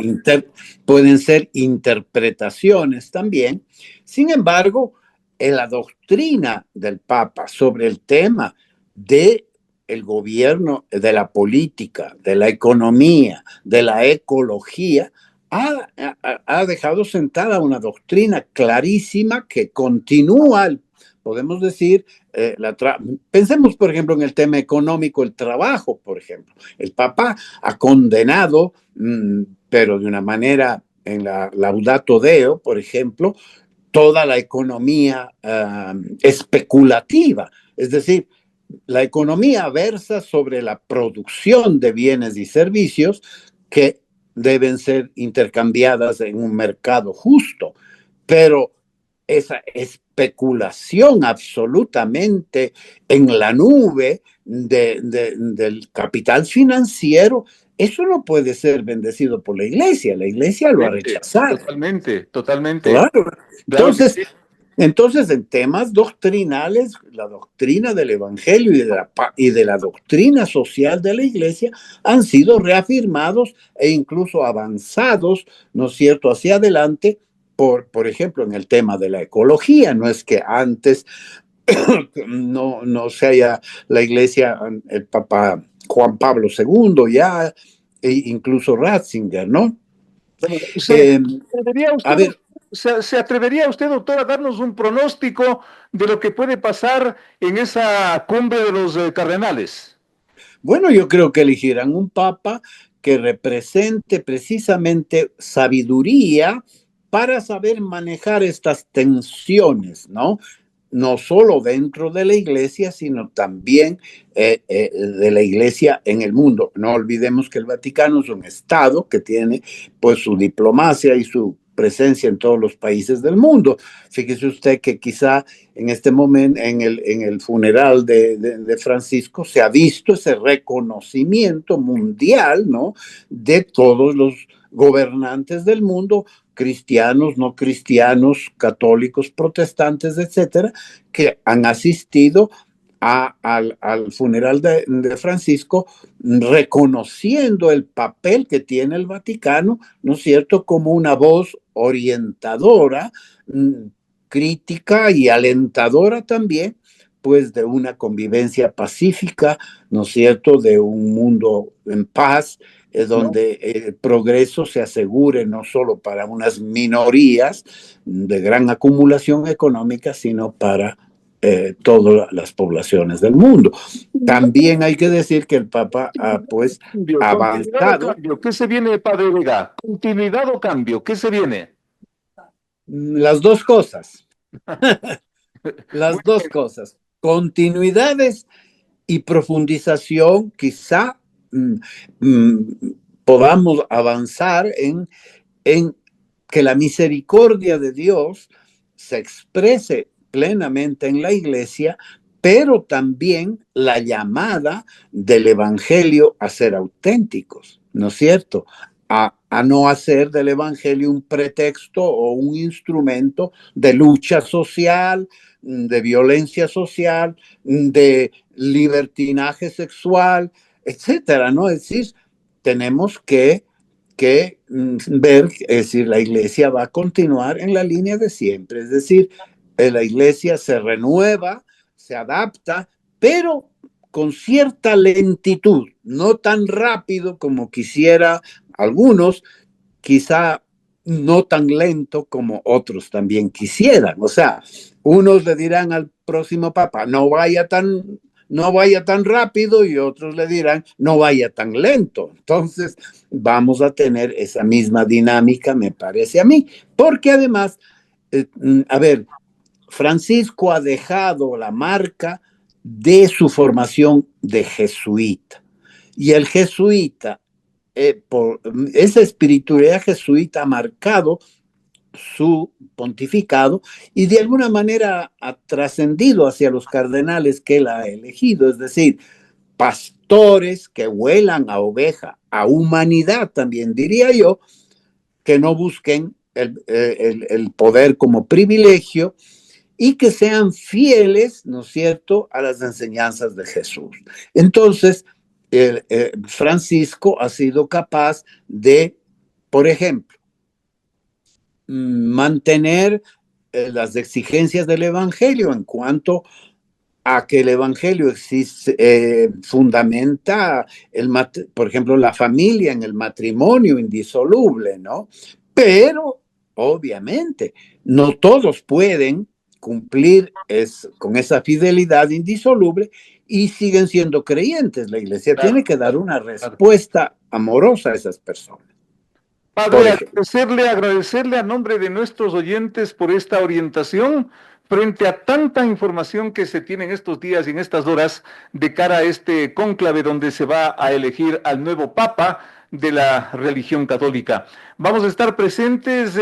interpretaciones también, sin embargo, en la doctrina del Papa sobre el tema de el gobierno, de la política, de la economía, de la ecología, ha dejado sentada una doctrina clarísima que continúa, podemos decir, pensemos, por ejemplo, en el tema económico, el trabajo, por ejemplo. El Papa ha condenado, pero de una manera, en la Laudato Deo, por ejemplo, toda la economía especulativa, es decir, la economía versa sobre la producción de bienes y servicios que deben ser intercambiadas en un mercado justo, pero esa especulación absolutamente en la nube del capital financiero, eso no puede ser bendecido por la iglesia lo ha rechazado. Totalmente. Claro. Entonces, en temas doctrinales, la doctrina del Evangelio y de la doctrina social de la Iglesia han sido reafirmados e incluso avanzados, ¿no es cierto?, hacia adelante, por ejemplo, en el tema de la ecología. No es que antes no se haya la Iglesia, el Papa Juan Pablo II ya, e incluso Ratzinger, ¿no? A ver, ¿Se atrevería usted, doctor, a darnos un pronóstico de lo que puede pasar en esa cumbre de los cardenales? Bueno, yo creo que elegirán un papa que represente precisamente sabiduría para saber manejar estas tensiones, ¿no? No solo dentro de la iglesia, sino también de la iglesia en el mundo. No olvidemos que el Vaticano es un estado que tiene pues su diplomacia y su presencia en todos los países del mundo. Fíjese usted que quizá en este momento, en el funeral de Francisco, se ha visto ese reconocimiento mundial, ¿no?, de todos los gobernantes del mundo, cristianos, no cristianos, católicos, protestantes, etcétera, que han asistido al funeral de Francisco, reconociendo el papel que tiene el Vaticano, ¿no es cierto?, como una voz orientadora, crítica y alentadora también, pues de una convivencia pacífica, ¿no es cierto?, de un mundo en paz, donde el progreso se asegure no solo para unas minorías de gran acumulación económica, sino para todas las poblaciones del mundo. También hay que decir que el Papa ha pues avanzado. ¿Qué se viene, Padre Vega? ¿Continuidad o cambio? ¿Qué se viene? Las dos cosas. Las dos cosas. Continuidades y profundización, quizá podamos avanzar en que la misericordia de Dios se exprese plenamente en la iglesia, pero también la llamada del evangelio a ser auténticos, ¿no es cierto? A no hacer del evangelio un pretexto o un instrumento de lucha social, de violencia social, de libertinaje sexual, etcétera, ¿no? Es decir, tenemos que ver, es decir, la iglesia va a continuar en la línea de siempre, es decir, la iglesia se renueva, se adapta, pero con cierta lentitud, no tan rápido como quisiera algunos, quizá no tan lento como otros también quisieran. O sea, unos le dirán al próximo papa, no vaya tan rápido, y otros le dirán, no vaya tan lento. Entonces, vamos a tener esa misma dinámica, me parece a mí, porque además, Francisco ha dejado la marca de su formación de jesuita. Y el jesuita, por esa espiritualidad jesuita ha marcado su pontificado y de alguna manera ha trascendido hacia los cardenales que él ha elegido, es decir, pastores que huelan a oveja, a humanidad también diría yo, que no busquen el poder como privilegio y que sean fieles, ¿no es cierto?, a las enseñanzas de Jesús. Entonces, Francisco ha sido capaz de, por ejemplo, mantener las exigencias del Evangelio en cuanto a que el Evangelio fundamenta, por ejemplo, la familia en el matrimonio indisoluble, ¿no? Pero, obviamente, no todos pueden cumplir con esa fidelidad indisoluble y siguen siendo creyentes. La Iglesia tiene que dar una respuesta amorosa a esas personas. Padre, agradecerle a nombre de nuestros oyentes por esta orientación frente a tanta información que se tiene en estos días y en estas horas de cara a este cónclave donde se va a elegir al nuevo Papa de la religión católica. Vamos a estar presentes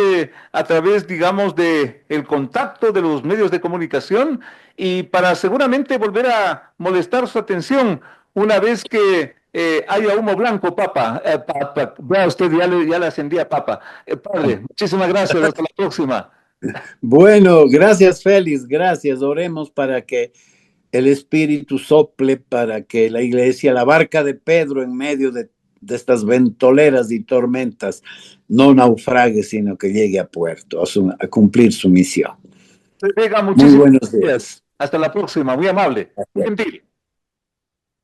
a través, digamos, de el contacto de los medios de comunicación y para seguramente volver a molestar su atención una vez que haya humo blanco, Papa. Vea usted, ya le ascendía Papa. Padre, muchísimas gracias, hasta la próxima. Bueno, gracias Félix, gracias. Oremos para que el Espíritu sople, para que la Iglesia, la barca de Pedro en medio de estas ventoleras y tormentas, no naufrague, sino que llegue a puerto, a cumplir su misión. Vega, muchísimas buenos días. Hasta la próxima, muy amable, muy gentil.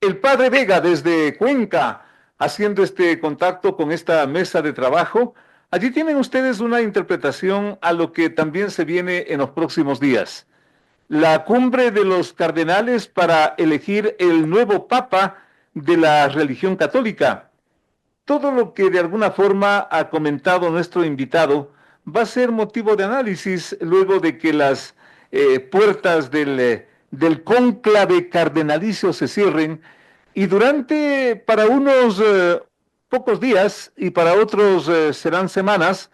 El Padre Vega desde Cuenca, haciendo este contacto con esta mesa de trabajo. Allí tienen ustedes una interpretación a lo que también se viene en los próximos días. La cumbre de los cardenales para elegir el nuevo Papa de la religión católica. Todo lo que de alguna forma ha comentado nuestro invitado va a ser motivo de análisis luego de que las puertas del cónclave cardenalicio se cierren y para unos pocos días y para otros serán semanas,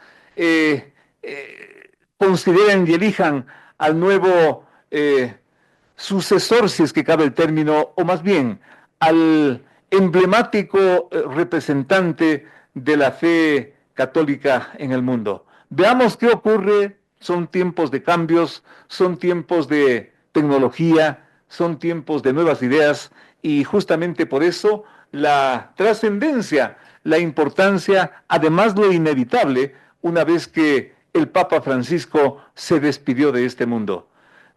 consideren y elijan al nuevo sucesor, si es que cabe el término, o más bien al emblemático representante de la fe católica en el mundo. Veamos qué ocurre. Son tiempos de cambios, son tiempos de tecnología, son tiempos de nuevas ideas y justamente por eso la trascendencia, la importancia, además lo inevitable, una vez que el Papa Francisco se despidió de este mundo.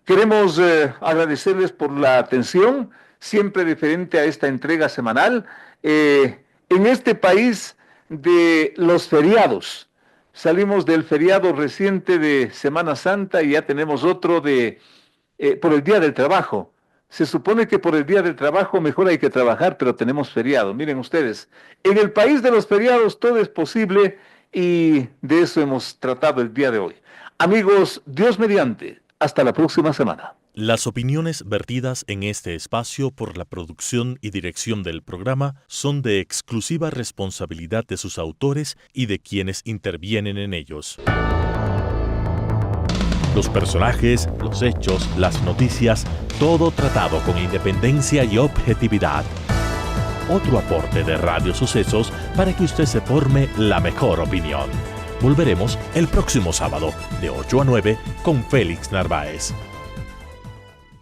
Queremos agradecerles por la atención, siempre diferente a esta entrega semanal. En este país de los feriados, salimos del feriado reciente de Semana Santa y ya tenemos otro por el Día del Trabajo. Se supone que por el Día del Trabajo mejor hay que trabajar, pero tenemos feriado. Miren ustedes, en el país de los feriados todo es posible y de eso hemos tratado el día de hoy. Amigos, Dios mediante, hasta la próxima semana. Las opiniones vertidas en este espacio por la producción y dirección del programa son de exclusiva responsabilidad de sus autores y de quienes intervienen en ellos. Los personajes, los hechos, las noticias, todo tratado con independencia y objetividad. Otro aporte de Radio Sucesos para que usted se forme la mejor opinión. Volveremos el próximo sábado de 8 a 9 con Félix Narváez.